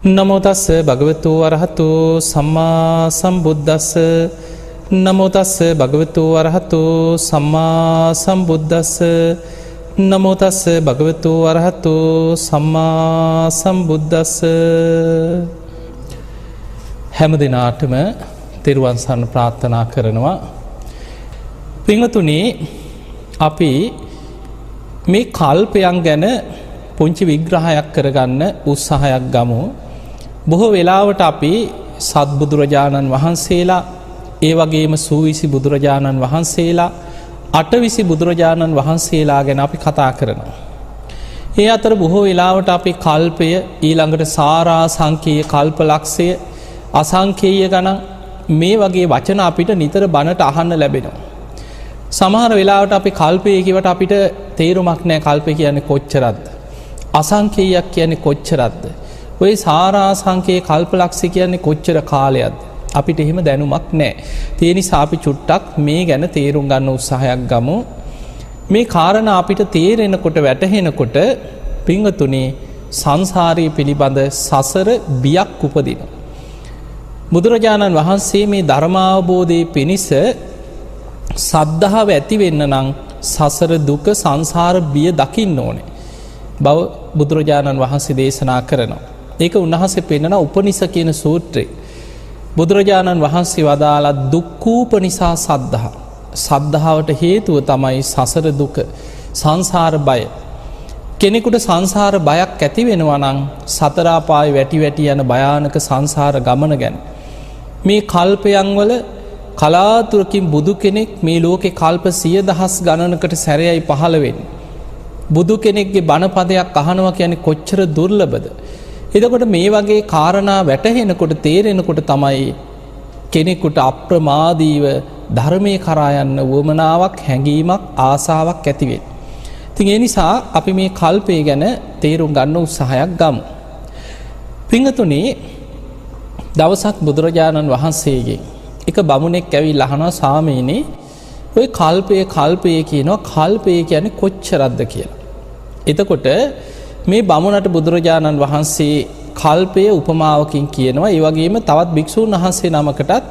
නමෝ තස්ස භගවතු අරහතු සම්මා සම්බුද්දස්ස නමෝ තස්ස භගවතු අරහතු සම්මා සම්බුද්දස්ස නමෝ තස්ස භගවතු අරහතු සම්මා සම්බුද්දස්ස හැම දිනාටම තෙරුවන් සරණ ප්‍රාර්ථනා කරනවා. පින්වතුනි, අපි මේ කල්පයන් ගැන පුංචි විග්‍රහයක් කරගන්න උත්සාහයක් ගමු. බොහෝ වෙලාවට අපි සත්බුදුරජාණන් වහන්සේලා, ඒ වගේම සූවිසි බුදුරජාණන් වහන්සේලා, අටවිසි බුදුරජාණන් වහන්සේලා ගැන අපි කතා කරනවා. ඒ අතර බොහෝ වෙලාවට අපි කල්පය, ඊළඟට සාරාසංඛ්‍යය කල්පලක්ෂය, අසංඛේය ගණන් මේ වගේ වචන අපිට නිතර බණට අහන්න ලැබෙනවා. සමහර වෙලාවට අපි කල්පය කියවට අපිට තේරුමක් නැහැ කල්පය කියන්නේ කොච්චරක්ද, අසංඛේයයක් කියන්නේ කොච්චරක්ද, ඔය සාරාසංඛ්‍යයේ කල්පලක්ෂය කියන්නේ කොච්චර කාලයක්ද, අපිට එහෙම දැනුමක් නැහැ. ඒ නිසා අපි චුට්ටක් මේ ගැන තේරුම් ගන්න උත්සාහයක් ගමු. මේ කාරණා අපිට තේරෙනකොට, වැටහෙනකොට පින්වතුනි, සංසාරයේ පිළිබඳ සසර බියක් උපදිනවා. බුදුරජාණන් වහන්සේ මේ ධර්මාවබෝධයේ පිණිස සද්ධාව ඇති වෙන්න නම් සසර දුක, සංසාර බිය දකින්න ඕනේ බව බුදුරජාණන් වහන්සේ දේශනා කරනවා. ඒක උන්වහන්සේ පෙන්නන උපනිෂ කියන සූත්‍රයේ බුදුරජාණන් වහන්සේ වදාලා දුක්ඛූපනිසා සද්ධා. සද්ධාවට හේතුව තමයි සසර දුක, සංසාර බය. කෙනෙකුට සංසාර බයක් ඇති වෙනවා නම් සතර අපායේ වැටි වැටි යන භයානක සංසාර ගමන ගැන, මේ කල්පයන් වල කලාතුරකින් බුදු කෙනෙක් මේ ලෝකේ කල්ප 100,000 ගණනකට සැරයයි පහළ වෙන්නේ. බුදු කෙනෙක්ගේ බණපදයක් අහනවා කියන්නේ කොච්චර දුර්ලභද. එතකොට මේ වගේ කාරණා වැටහෙනකොට, තේරෙනකොට තමයි කෙනෙකුට අප්‍රමාදීව ධර්මයේ කරා යන්න වමනාවක්, හැඟීමක්, ආසාවක් ඇති වෙන්නේ. ඉතින් ඒ නිසා අපි මේ කල්පය ගැන තේරුම් ගන්න උත්සාහයක් ගමු. පින්වතුනි, දවසක් බුදුරජාණන් වහන්සේගෙන් එක බමුණෙක් ඇවිල්ලා අහනවා, ස්වාමීනි, ඔය කල්පය කියනවා, කල්පය කියන්නේ කොච්චරක්ද කියලා. එතකොට මේ බමුණට බුදුරජාණන් වහන්සේ කල්පය උපමාවකින් කියනවා. ඒ වගේම තවත් භික්ෂූන් වහන්සේ නමකටත්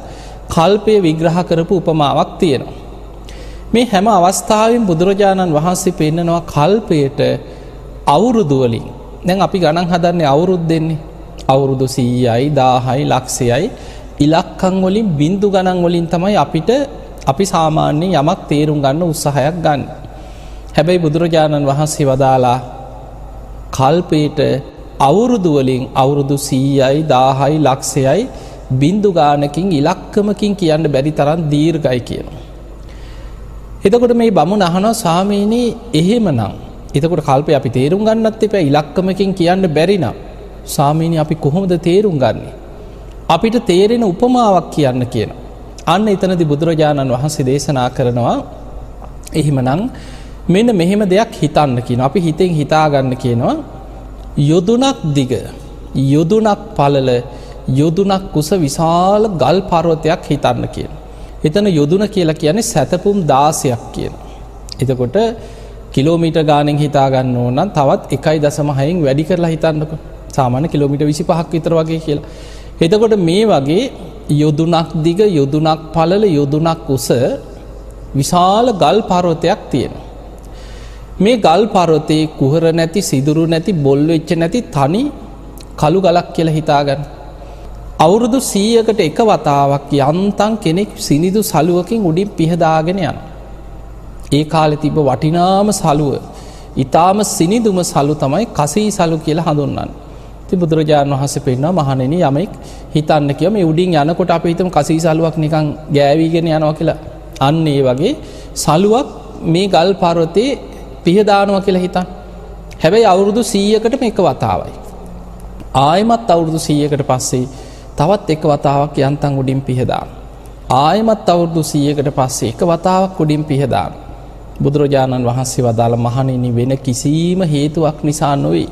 කල්පය විග්‍රහ කරපු උපමාවක් තියෙනවා. මේ හැම අවස්ථාවෙම බුදුරජාණන් වහන්සේ පෙන්නනවා කල්පයට අවුරුදු වලින්. දැන් අපි ගණන් හදන්නේ අවුරුදු දෙන්නේ. අවුරුදු 100යි, 1000යි, ලක්ෂයයි, ඉලක්කම් වලින්, බිංදු ගණන් වලින් තමයි අපි සාමාන්‍යයෙන් යමක් තේරුම් ගන්න උත්සාහයක් ගන්න. හැබැයි බුදුරජාණන් වහන්සේ වදාලා කල්පයට අවුරුදු වලින් අවුරුදු 100යි, 1000යි, ලක්ෂයයි, බිංදු ගානකින්, ඉලක්කමකින් කියන්න බැරි තරම් දීර්ඝයි කියනවා. එතකොට මේ බමුණ අහනවා, ස්වාමීනි, එහෙමනම් එතකොට කල්පය අපි තේරුම් ගන්නත් එපා, ඉලක්කමකින් කියන්න බැරි නම් ස්වාමීනි අපි කොහොමද තේරුම් ගන්නේ? අපිට තේරෙන උපමාවක් කියන්න කියනවා. අන්න එතනදී බුදුරජාණන් වහන්සේ දේශනා කරනවා, එහෙමනම් මෙන්න මෙහෙම දෙයක් හිතන්න කියනවා. අපි හිතෙන් හිතාගන්න කියනවා, යොදුනක් දිග, යොදුනක් පළල, යොදුනක් කුස විශාල ගල් පර්වතයක් හිතන්න කියනවා. එතන යොදුන කියලා කියන්නේ සැතපුම් 16ක් කියනවා. එතකොට කිලෝමීටර් ගානෙන් හිතා ගන්න ඕන නම් තවත් 1.6න් වැඩි කරලා හිතන්නකො. සාමාන්‍ය කිලෝමීටර් 25ක් විතර වගේ කියලා. එතකොට මේ වගේ යොදුනක් දිග, යොදුනක් පළල, යොදුනක් උස විශාල ගල් පර්වතයක් තියෙනවා. මේ ගල් පර්වතේ කුහර නැති, සිදුරු නැති, බොල් වෙච්ච නැති තනි කළු ගලක් කියලා හිතාගන්න. අවුරුදු 100කට එක වතාවක් යන්තම් කෙනෙක් සිනිදු සලුවකින් උඩින් පිහදාගෙන යනවා. ඒ කාලේ තිබ්බ වටිනාම සලුව, ඊටාම සිනිදුම සලු තමයි කසී සලු කියලා හඳුන්වන්නේ. ඉතින් බුදුරජාණන් වහන්සේ පෙන්නනවා, මහණෙනි, යමෙක් හිතන්න කියව මේ උඩින් යනකොට අපි හිතමු කසී සලුවක් නිකන් ගෑවිගෙන යනවා කියලා. අන්න ඒ වගේ සලුවක් මේ ගල් පර්වතේ පිහදානවා කියලා හිතන්න. හැබැයි අවුරුදු 100කටම එක වතාවයි. ආයෙමත් අවුරුදු 100කට පස්සේ තවත් එක වතාවක් යන්තම් උඩින් පිහදාන. ආයෙමත් අවුරුදු 100කට පස්සේ එක වතාවක් උඩින් පිහදාන. බුදුරජාණන් වහන්සේ වදාළ, මහණෙනි, වෙන කිසිම හේතුවක් නිසා නොවේ.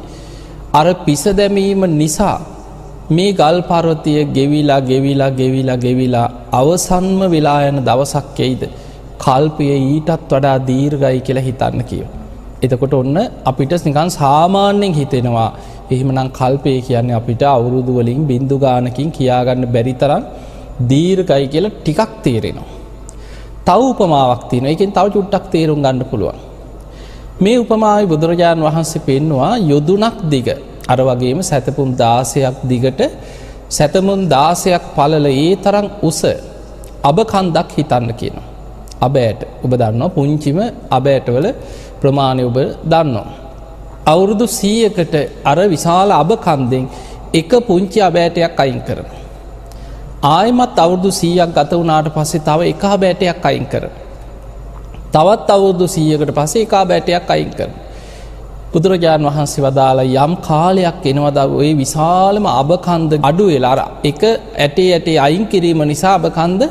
අර පිස දැමීම නිසා මේ ගල් පර්වතය ගෙවිලා අවසන්ම වෙලා යන දවසක් එයිද කල්පය ඊටත් වඩා දීර්ඝයි කියලා හිතන්න කියනවා. එතකොට ඔන්න අපිට නිකන් සාමාන්‍යයෙන් හිතෙනවා එහෙමනම් කල්පය කියන්නේ අපිට අවුරුදු වලින් බින්දු ගානකින් කියාගන්න බැරි තරම් දීර්ඝයි කියලා ටිකක් තේරෙනවා. තව උපමාවක් තියෙනවා. ඒකෙන් තව චුට්ටක් තේරුම් ගන්න පුළුවන්. මේ උපමාවේ බුදුරජාණන් වහන්සේ පෙන්නවා යොදුනක් දිග. අර වගේම සැතපුම් 16ක් දිගට සැතමුම් 16ක් පළල ඒ තරම් උස අබ කන්දක් හිතන්න කියනවා. අබ ඇට. ඔබ දන්නවා පුංචිම අබ ඇටවල ප්‍රමාණය ඔබ දන්නවා. අවුරුදු 100කට අර විශාල අබ කන්දෙන් එක පුංචි අබ ඇටයක් අයින් කරනවා. ආයෙමත් අවුරුදු 100ක් ගත වුණාට පස්සේ තව එක අබ ඇටයක් අයින් කරනවා. තවත් අවුරුදු 100කට පස්සේ එක අබ ඇටයක් අයින් කරනවා. බුදුරජාණන් වහන්සේ වදාලා යම් කාලයක් එනවද ওই විශාලම අබ කන්ද අඩු වෙලා අර එක ඇටේ අයින් කිරීම නිසා අබ කන්ද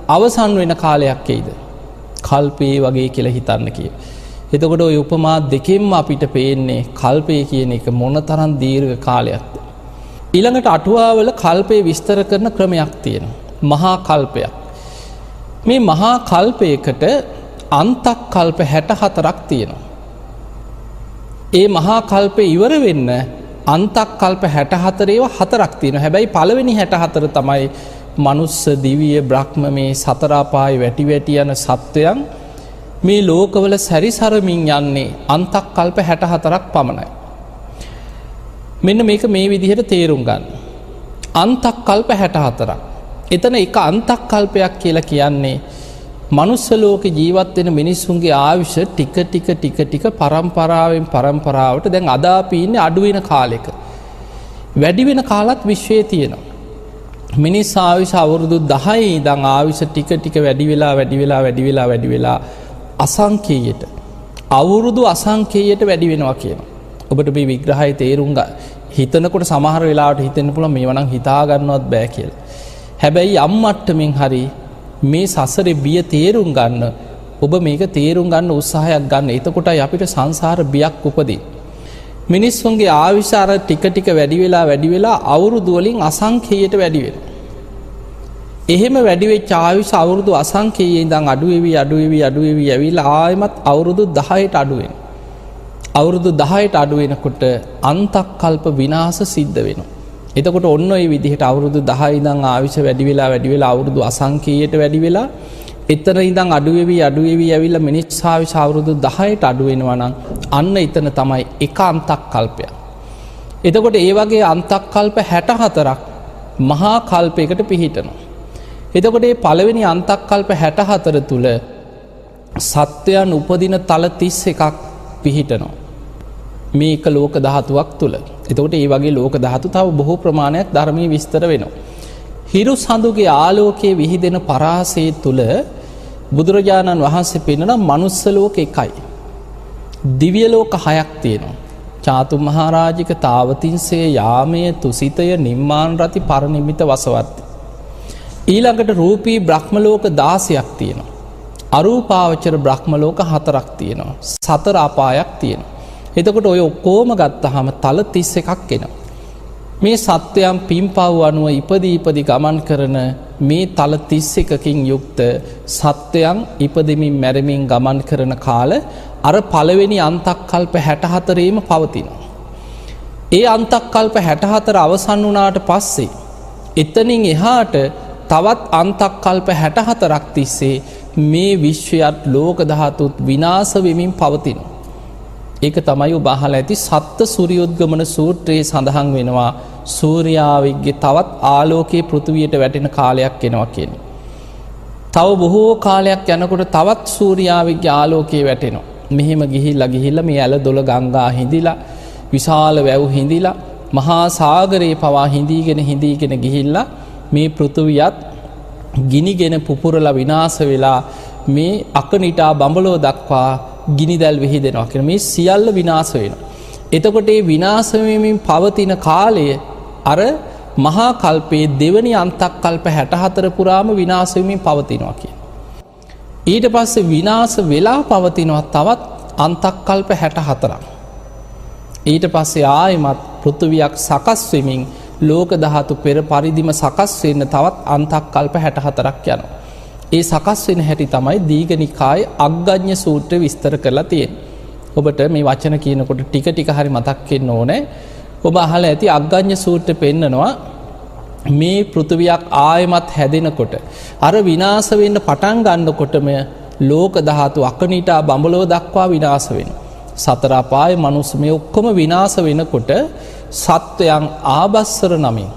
අවසන් වෙන කාලයක් එයිද? කල්පේ වගේ කියලා හිතන්න කිය. එතකොට ওই උපමා දෙකෙන්ම අපිට පේන්නේ කල්පය කියන එක මොනතරම් දීර්ඝ කාලයක්ද. ඊළඟට අටුවාවල කල්පය විස්තර කරන ක්‍රමයක් තියෙනවා. මහා කල්පයක්. මේ මහා කල්පයකට අන්තක් කල්ප 64ක් තියෙනවා. ඒ මහා කල්පය ඉවර වෙන්න අන්තක් කල්ප 64 ඒවා 4ක් තියෙනවා. හැබැයි පළවෙනි 64 තමයි මනුස්ස දිවිය බ්‍රහ්ම මේ සතර අපායේ වැටි වැටි යන සත්වයන් මේ ලෝකවල සැරිසරමින් යන්නේ අන්තක් කල්ප 64ක් පමණයි. මෙන්න මේක මේ විදිහට තේරුම් ගන්න. අන්තක් කල්ප 64ක්. එතන එක අන්තක් කල්පයක් කියලා කියන්නේ මනුස්ස ලෝකේ ජීවත් වෙන මිනිස්සුන්ගේ ආයුෂ ටික පරම්පරාවෙන් පරම්පරාවට දැන් අද අපි ඉන්නේ අඩු වෙන කාලෙක. වැඩි වෙන කාලත් විශ්වයේ තියෙනවා. මිනිස් ආයුෂ අවුරුදු 10 ඉඳන් ආයුෂ ටික වැඩි වෙලා අසංකේයයට අවුරුදු අසංකේයයට වැඩි වෙනවා කියනවා. ඔබට මේ විග්‍රහය තේරුම් හිතනකොට සමහර වෙලාවට හිතෙන්න පුළුවන් මේව නම් හිතා ගන්නවත් බෑ කියලා. හැබැයි යම් මට්ටමින් හරි මේ සසරේ බිය තේරුම් ගන්න ඔබ මේක තේරුම් ගන්න උත්සාහයක් ගන්න. එතකොටයි අපිට සංසාර බියක් උපදින්නේ. මිනිස්සුන්ගේ ආයුෂ අර ටික වැඩි වෙලා අවුරුදු වලින් අසංඛේයයට වැඩි වෙනවා. එහෙම වැඩි වෙච්ච ආයුෂ අවුරුදු අසංඛේයයෙන් ඉඳන් අඩු වෙවි ඇවිල්ලා ආයෙමත් අවුරුදු 10ට අඩු වෙනවා. අවුරුදු 10ට අඩු වෙනකොට අන්තක් කල්ප විනාශ සිද්ධ වෙනවා. එතකොට ඔන්න ඔය විදිහට අවුරුදු 10 ඉඳන් ආයුෂ වැඩි වෙලා අවුරුදු අසංඛේයයට වැඩි වෙලා එතන ඉඳන් අඩු වෙවි ඇවිල්ලා මිනිස් ආයුෂ අවුරුදු 10ට අඩු වෙනවා නම් අන්න එතන තමයි එක අන්තක් කල්පයක්. එතකොට ඒ වගේ අන්තක් කල්ප 64ක් මහා කල්පයකට පිහිටනවා. එතකොට මේ පළවෙනි අන්තක් කල්ප 64 තුල සත්වයන් උපදින තල 31ක් පිහිටනවා. මේක ලෝක ධාතුවක් තුල. එතකොට මේ වගේ ලෝක ධාතු තව බොහෝ ප්‍රමාණයක් ධර්මයේ විස්තර වෙනවා. හිරු සඳුගේ ආලෝකයේ විහිදෙන පරාසය තුල බුදුරජාණන් වහන්සේ පෙන්වන මනුස්ස ලෝක එකයි. දිව්‍ය ලෝක 6ක් තියෙනවා. චාතු මහරජික තාවතින්සේ යාමය තුසිතය නිම්මාන රති පරිනිමිත වසවත්ති. ඊළඟට රූපී බ්‍රහ්ම ලෝක 16ක් තියෙනවා. අරූපාවචර බ්‍රහ්ම ලෝක 4ක් තියෙනවා. සතර අපායක් තියෙනවා. එතකොට ඔය ඔක්කොම ගත්තාම තල 31ක් එනවා. මේ සත්වයන් පින්පව් අනුව ඉපදී ගමන් කරන මේ තල 31කින් යුක්ත සත්වයන් ඉපදෙමින් මැරෙමින් ගමන් කරන කාල අර පළවෙනි අන්තක් කල්ප 64ෙම පවතිනවා. ඒ අන්තක් කල්ප 64 අවසන් වුණාට පස්සේ එතනින් එහාට තවත් අන්තක් කල්ප 64ක් තිස්සේ මේ විශ්වයත් ලෝක ධාතුත් විනාශ වෙමින් පවතිනවා. ඒක තමයි ඔබ අහලා ඇති සත්ත්‍ය සූර්යෝද්ගමන සූත්‍රයේ සඳහන් වෙනවා සූර්යාවිගේ තවත් ආලෝකයේ පෘථිවියට වැටෙන කාලයක් එනවා කියන්නේ. තව බොහෝ කාලයක් යනකොට තවත් සූර්යාවිගේ ආලෝකයේ වැටෙනවා. මෙහෙම ගිහිල්ලා මේ ඇල දොළ ගංගා හිඳිලා විශාල වැව් හිඳිලා මහා සාගරේ පවා හිඳීගෙන ගිහිල්ලා මේ පෘථිවියත් ගිනිගෙන පුපුරලා විනාශ වෙලා මේ අකනිටා බඹලෝ දක්වා ගිනිදැල් විහිදෙනවා කියන මේ සියල්ල විනාශ වෙනවා. එතකොට මේ විනාශ වෙමින් පවතින කාලය අර මහා කල්පයේ දෙවනි අන්තක් කල්ප 64 පුරාම විනාශ වෙමින් පවතිනවා කියන. ඊට පස්සේ විනාශ වෙලා පවතිනවා තවත් අන්තක් කල්ප 64ක්. ඊට පස්සේ ආයෙමත් පෘථිවියක් සකස් වෙමින් ලෝක ධාතු පෙර පරිදිම සකස් වෙන්න තවත් අන්තක් කල්ප 64ක් යනවා. ඒ සකස් වෙන හැටි තමයි දීඝනිකායේ අග්ගඤ්ඤ සූත්‍රය විස්තර කරලා තියෙන්නේ. ඔබට මේ වචන කියනකොට ටික හරි මතක් වෙන්න ඕනේ. ඔබ අහලා ඇති අග්ගඤ්ඤ සූත්‍රය පෙන්නනවා මේ පෘථිවියක් ආයමත් හැදෙනකොට අර විනාශ වෙන්න පටන් ගන්නකොටම ලෝක ධාතු අකනිටා බඹලව දක්වා විනාශ වෙනවා. සතර අපායේ මනුස්ස මේ ඔක්කොම විනාශ වෙනකොට සත්වයන් ආබස්සර නමින්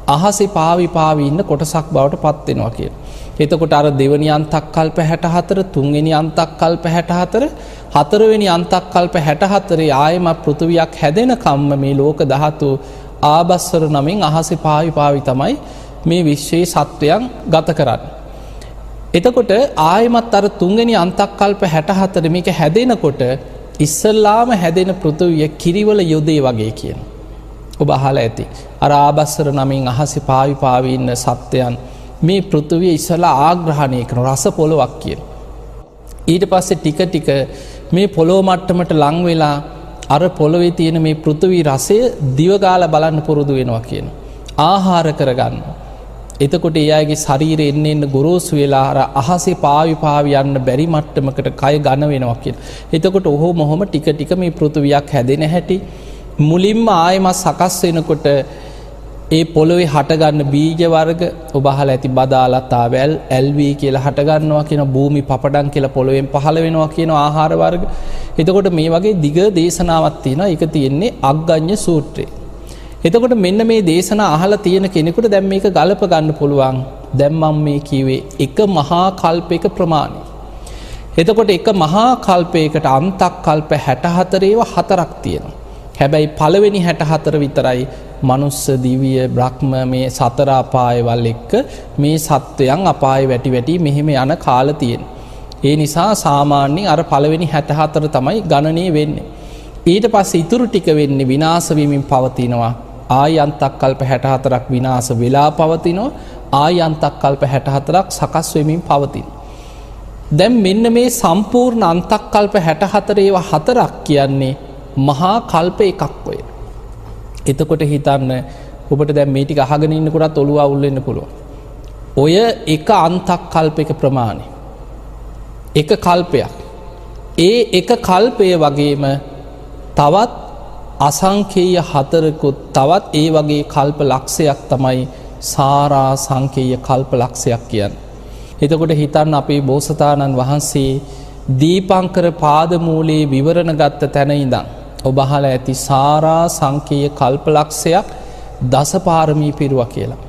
අහසේ පාවි ඉන්න කොටසක් බවට පත් වෙනවා කියන. එතකොට අර දෙවෙනි අන්තක් කල්ප 64, තුන්වෙනි අන්තක් කල්ප 64, හතරවෙනි අන්තක් කල්ප 64 ආයමත් පෘථිවියක් හැදෙන කම්ම මේ ලෝක ධාතු ආබස්සර නමින් අහසේ පාවි තමයි මේ විශ්වයේ සත්වයන් ගත කරන්නේ. එතකොට ආයමත් අර තුන්වෙනි අන්තක් කල්ප 64 මේක හැදෙනකොට ඉස්සල්ලාම හැදෙන පෘථිවිය කිරිවල යොදේ වගේ කියන. ඔබ අහලා ඇති. අර ආබස්සර නමින් අහසේ පාවි ඉන්න සත්වයන් මේ පෘථිවිය ඉස්සලා ආග්‍රහණය කරන රස පොළොවක් කියන. ඊට පස්සේ ටික මේ පොළොව මට්ටමට ලං වෙලා අර පොළොවේ තියෙන මේ පෘථිවි රසය දිව ගාලා බලන්න පුරුදු වෙනවා කියන. ආහාර කරගන්න. එතකොට ඒ අයගේ ශරීරය එන්න ගොරෝසු වෙලා අර අහසේ පාවි යන්න බැරි මට්ටමකට කය ඝන වෙනවා කියන. එතකොට ඔහොම ටික මේ පෘථිවියක් හැදෙන හැටි මුලින්ම ආයමත් සකස් වෙනකොට ඒ පොළොවේ හටගන්න බීජ වර්ග ඔබ අහලා ඇති බදාලතා වැල් ඇල්වී කියලා හටගන්නවා කියන භූමි පපඩම් කියලා පොළොවෙන් පහළ වෙනවා කියන ආහාර වර්ග. එතකොට මේ වගේ දිග දේශනාවක් තියෙනවා. ඒක තියෙන්නේ අග්ගඤ්ඤ සූත්‍රයේ. එතකොට මෙන්න මේ දේශනා අහලා තියෙන කෙනෙකුට දැන් මේක ගලප ගන්න පුළුවන්. දැන් මම මේ කිව්වේ එක මහා කල්පයක ප්‍රමාණය. එතකොට එක මහා කල්පයකට අන්තක් කල්ප 64 ඒවා හතරක් තියෙනවා. හැබැයි පළවෙනි 64 විතරයි මනුස්ස දිව්‍ය බ්‍රහ්ම මේ සතර අපායවල් එක්ක මේ සත්වයන් අපාය වැටි මෙහෙම යන කාල තියෙන. ඒ නිසා සාමාන්‍යයෙන් අර පළවෙනි 64 තමයි ගණනය වෙන්නේ. ඊට පස්සේ ඉතුරු ටික වෙන්නේ විනාශ වීමෙන් පවතිනවා. ආයි අන්තක් කල්ප 64ක් විනාශ වෙලා පවතිනවා. ආයි අන්තක් කල්ප 64ක් සකස් වෙමින් පවතිනවා. දැන් මෙන්න මේ සම්පූර්ණ අන්තක් කල්ප 64 ඒවා හතරක් කියන්නේ මහා කල්ප එකක් ඔය. එතකොට හිතන්න ඔබට දැන් මේ ටික අහගෙන ඉන්නකොටත් ඔළුව අවුල් වෙන්න පුළුවන්. ඔය එක අන්තක් කල්පයක ප්‍රමාණය. එක කල්පයක්. ඒ එක කල්පය වගේම තවත් අසංඛේය හතරකුත් තවත් ඒ වගේ කල්ප ලක්ෂයක් තමයි සාරා සංඛේය කල්ප ලක්ෂයක් කියන්නේ. එතකොට හිතන්න අපේ බෝසතාණන් වහන්සේ දීපංකර පාදමූලයේ විවරණ ගත්ත තැන ඉඳන් ඔබ අහලා ඇති සාරා සංඛේය කල්පලක්ෂයක් දසපාරමී පිරුවා කියලා.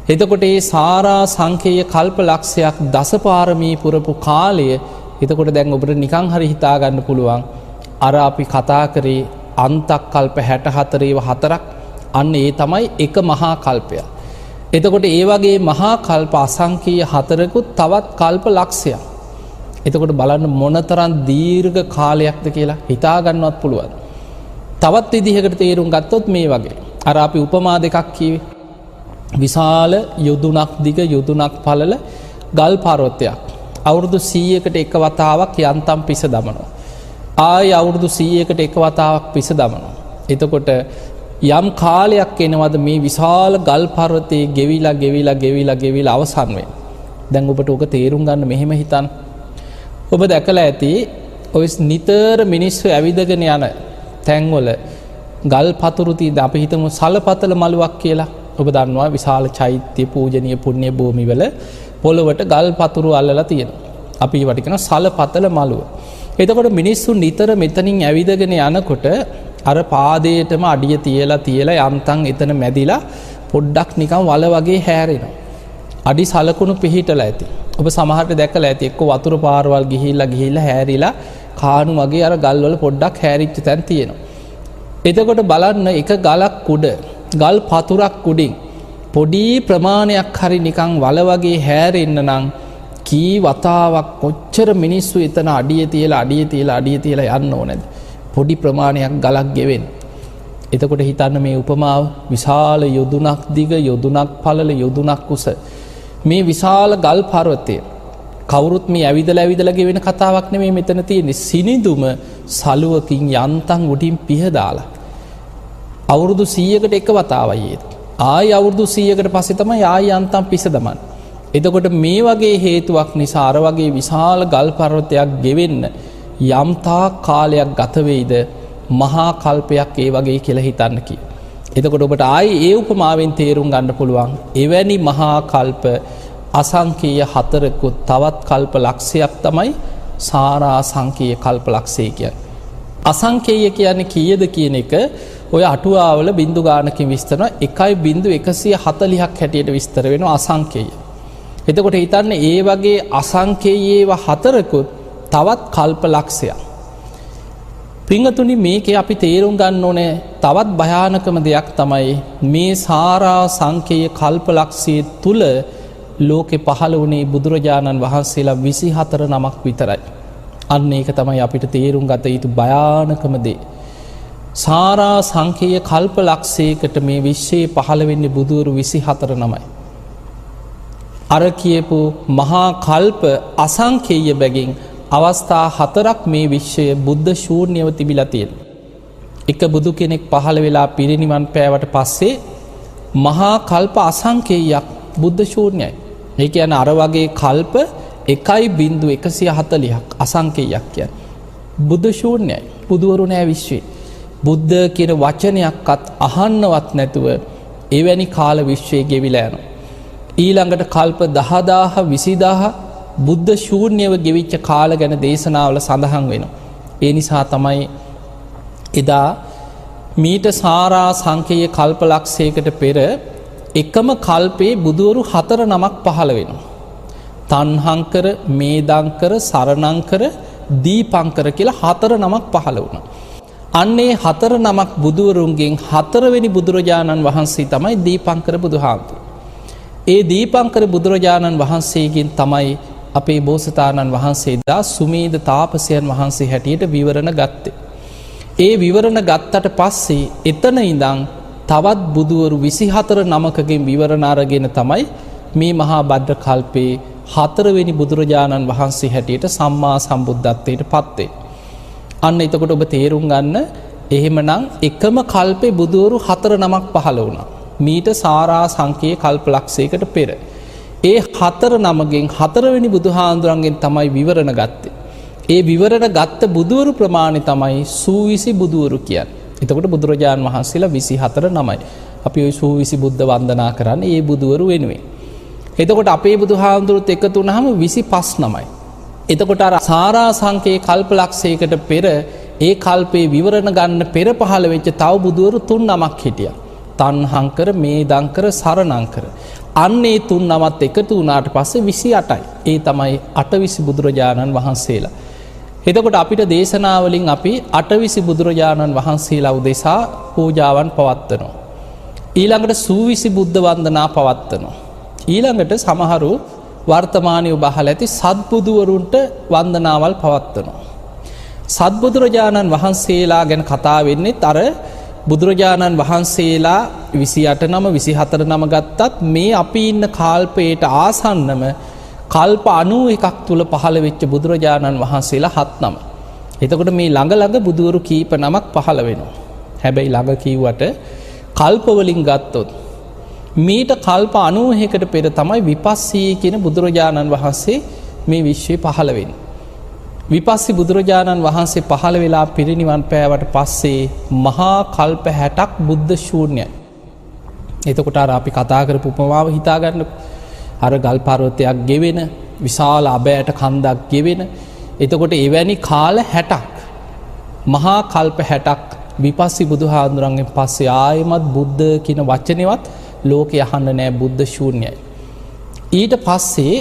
එතකොට මේ සාරා සංඛේය කල්පලක්ෂයක් දසපාරමී පුරපු කාලය එතකොට දැන් ඔබට නිකන් හරි හිතා ගන්න පුළුවන් අර අපි කතා කරේ අන්තක් කල්ප 64 ඒවා හතරක් අන්න ඒ තමයි එක මහා කල්පය. එතකොට ඒ වගේ මහා කල්ප අසංඛේය හතරකුත් තවත් කල්ප ලක්ෂයක්. එතකොට බලන්න මොනතරම් දීර්ඝ කාලයක්ද කියලා හිතා ගන්නවත් පුළුවන්. තවත් විදිහකට තේරුම් ගත්තොත් මේ වගේ. අර අපි උපමා දෙකක් කිව්වේ. විශාල යොදුනක් දිග යොදුනක් පළල ගල් පර්වතයක්. අවුරුදු 100කට එක වතාවක් යන්තම් පිස දමනවා. ආයි අවුරුදු 100කට එක වතාවක් පිස දමනවා. එතකොට යම් කාලයක් එනවද මේ විශාල ගල් පර්වතයේ ගෙවිලා අවසන් වෙන්නේ. දැන් ඔබට ඕක තේරුම් ගන්න මෙහෙම හිතන්න. ඔබ දැකලා ඇති ඔය නිතර මිනිස්සු ඇවිදගෙන යන තැන්වල ගල් පතුරු තියෙන අපි හිතමු සලපතල මළුවක් කියලා. ඔබ දන්නවා විශාල චෛත්‍ය පූජනීය පුණ්‍ය භූමිවල පොළොවට ගල් පතුරු අල්ලලා තියෙනවා. අපි ඒවට කියනවා සලපතල මළුව. එතකොට මිනිස්සු නිතර මෙතනින් ඇවිදගෙන යනකොට අර පාදයටම අඩිය තියලා යම්තම් එතන මැදිලා පොඩ්ඩක් නිකන් වල වගේ හැරෙනවා. අඩි සලකුණු පිහිටලා ඇති. ඔබ සමහරට දැකලා ඇති එක්ක වතුර පාරවල් ගිහිල්ලා හැරිලා කාණු වගේ අර ගල්වල පොඩ්ඩක් හැරිච්ච තැන් තියෙනවා. එතකොට බලන්න එක ගලක් උඩ ගල් පතුරක් උඩින් පොඩි ප්‍රමාණයක් හරි නිකන් වල වගේ හැරෙන්න නම් කී වතාවක් කොච්චර මිනිස්සු එතන අඩිය තියලා යන්න ඕනද? පොඩි ප්‍රමාණයක් ගලක් ගෙවෙන්න. එතකොට හිතන්න මේ උපමාව විශාල යොදුනක් දිග යොදුනක් පළල යොදුනක් උස මේ විශාල ගල් පර්වතය කවුරුත් මේ ඇවිදලා ගෙවෙන කතාවක් නෙමෙයි මෙතන තියෙන්නේ. සිනිඳුම සලුවකින් යන්තම් උඩින් පිහදාලා අවුරුදු 100කට එක වතාවයි ඒක. ආයි අවුරුදු 100කට පස්සේ තමයි ආයි යන්තම් පිස දමන්නේ. එතකොට මේ වගේ හේතුවක් නිසා අර වගේ විශාල ගල් පර්වතයක් ගෙවෙන්න යම් තාක් කාලයක් ගත වෙයිද මහා කල්පයක් ඒ වගේ කියලා හිතන්න කි. එතකොට ඔබට ආයි ඒ උපමාවෙන් තේරුම් ගන්න පුළුවන් එවැනි මහා කල්ප අසංකේය 4කුත් තවත් කල්ප ලක්ෂයක් තමයි සාරාසංකේය කල්ප ලක්ෂය කියන්නේ. අසංකේය කියන්නේ කීයද කියන එක ඔය අටුවාවල බින්දු ගානකින් විස්තර කරනවා 1.140ක් හැටියට විස්තර වෙනවා අසංකේය. එතකොට හිතන්න ඒ වගේ අසංකේයේව 4කුත් තවත් කල්ප ලක්ෂයක්. පිංගතුනි මේකේ අපි තේරුම් ගන්න ඕනේ තවත් භයානකම දෙයක් තමයි මේ සාරාසංකේය කල්ප ලක්ෂයේ තුල ලෝකෙ පහළ වුණේ බුදුරජාණන් වහන්සේලා 24 නමක් විතරයි. අන්න ඒක තමයි අපිට තේරුම් ගත යුතු භයානකම දේ. සාරාසංකේය කල්ප ලක්ෂයකට මේ විශ්වයේ පහළ වෙන්නේ බුදුවරු 24 නමයි. අර කියපු මහා කල්ප අසංකේය බැගින් අවස්ථා 4ක් මේ විශ්වය බුද්ධ ශූන්‍යව තිබිලා තියෙනවා. එක බුදු කෙනෙක් පහළ වෙලා පිරිනිවන් පෑවට පස්සේ මහා කල්ප අසංකේයයක් බුද්ධ ශූන්‍යයි. ඒ කියන්නේ අර වගේ කල්ප 1.140ක් අසංකේයයක් කියන්නේ. බුද්ධ ශූන්‍යයි. බුදුවරු නෑ විශ්වයේ. බුද්ධ කියන වචනයක්වත් අහන්නවත් නැතුව එවැනි කාල විශ්වයේ ගෙවිලා යනවා. ඊළඟට කල්ප 10000 20000 බුද්ධ ශූන්‍යව ගෙවිච්ච කාල ගැන දේශනාවල සඳහන් වෙනවා. ඒ නිසා තමයි එදා මීට සාරාසංකේය කල්ප ලක්ෂයකට පෙර එකම කල්පේ බුදුවරු 4 නමක් පහළ වෙනවා. තණ්හංකර, මේදංකර, සරණංකර, දීපංකර කියලා 4 නමක් පහළ වුණා. අන්නේ 4 නමක් බුදුවරුන්ගෙන් 4 වෙනි බුදුරජාණන් වහන්සේ තමයි දීපංකර බුදුහාමුදුරුවෝ. ඒ දීපංකර බුදුරජාණන් වහන්සේගෙන් තමයි අපේ බෝසතාණන් වහන්සේ දා සුමේද තාපසයන් වහන්සේ හැටියට විවරණ ගත්තේ. ඒ විවරණ ගත්තට පස්සේ එතන ඉඳන් තවත් බුදුවරු 24 නමකගෙන් විවරණ අරගෙන තමයි මේ මහා භද්‍ර කල්පේ 4 වෙනි බුදුරජාණන් වහන්සේ හැටියට සම්මා සම්බුද්ධත්වයට පත් වෙන්නේ. අන්න එතකොට ඔබ තේරුම් ගන්න එහෙමනම් එකම කල්පේ බුදුවරු 4 නමක් පහළ වුණා. මීට සාරාසංකේය කල්ප ලක්ෂයකට පෙර. ඒ 4 නමගෙන් 4 වෙනි බුදුහාඳුරන්ගෙන් තමයි විවරණ ගත්තේ. ඒ විවරණ ගත්ත බුදුවරු ප්‍රමාණය තමයි සූවිසි බුදුවරු කියන්නේ. එතකොට බුදුරජාණන් වහන්සේලා 24 නමයි. අපි ওই සූවිසි බුද්ධ වන්දනා කරන්නේ ඒ බුදුවරු වෙනුවෙන්. එතකොට අපේ බුදුහාඳුරුත් එකතු වුණාම 25 නමයි. එතකොට අර සාරාසංකේය කල්ප ලක්ෂයකට පෙර ඒ කල්පේ විවරණ ගන්න පෙර පහළ වෙච්ච තව බුදුවරු 3 නමක් හිටියා. තණ්හංකර, මේදංකර, සරණංකර. අන්නේ 3 නමත් එකතු වුණාට පස්සේ 28යි. ඒ තමයි 8 බුදුරජාණන් වහන්සේලා. එතකොට අපිට දේශනාවලින් අපි 8 බුදුරජාණන් වහන්සේලා උදෙසා පූජාවන් පවත්වනවා. ඊළඟට සූවිසි බුද්ධ වන්දනා පවත්වනවා. ඊළඟට සමහරු වර්තමානයේ ඔබ අහලා ඇති සත්බුදුවරුන්ට වන්දනාවල් පවත්වනවා. සත්බුදුරජාණන් වහන්සේලා ගැන කතා වෙන්නේ අර බුදුරජාණන් වහන්සේලා 28 නම 24 නම ගත්තත් මේ අපි ඉන්න කාල්පයට ආසන්නම කල්ප 91ක් තුල පහළ වෙච්ච බුදුරජාණන් වහන්සේලා 7 නම. එතකොට මේ ළඟ බුදුවරු කීප නමක් පහළ වෙනවා. හැබැයි ළඟ කිව්වට කල්ප වලින් ගත්තොත් මීට කල්ප 91කට පෙර තමයි විපස්සී කියන බුදුරජාණන් වහන්සේ මේ විශ්වයේ පහළ වෙන්නේ. විපස්සී බුදුරජාණන් වහන්සේ පහළ වෙලා පිරිනිවන් පෑවට පස්සේ මහා කල්ප 60ක් බුද්ධ ශූන්‍යයි. එතකොට අර අපි කතා කරපු උපමාව හිතා ගන්න. අර ගල් පර්වතයක් ගෙවෙන, විශාල අබෑට කන්දක් ගෙවෙන. එතකොට එවැනි කාල 60ක් මහා කල්ප 60ක් විපස්සී බුදුහාඳුරන්ගෙන් පස්සේ ආයෙමත් බුද්ධ කියන වචනේවත් ලෝකේ අහන්න නෑ, බුද්ධ ශූන්‍යයි. ඊට පස්සේ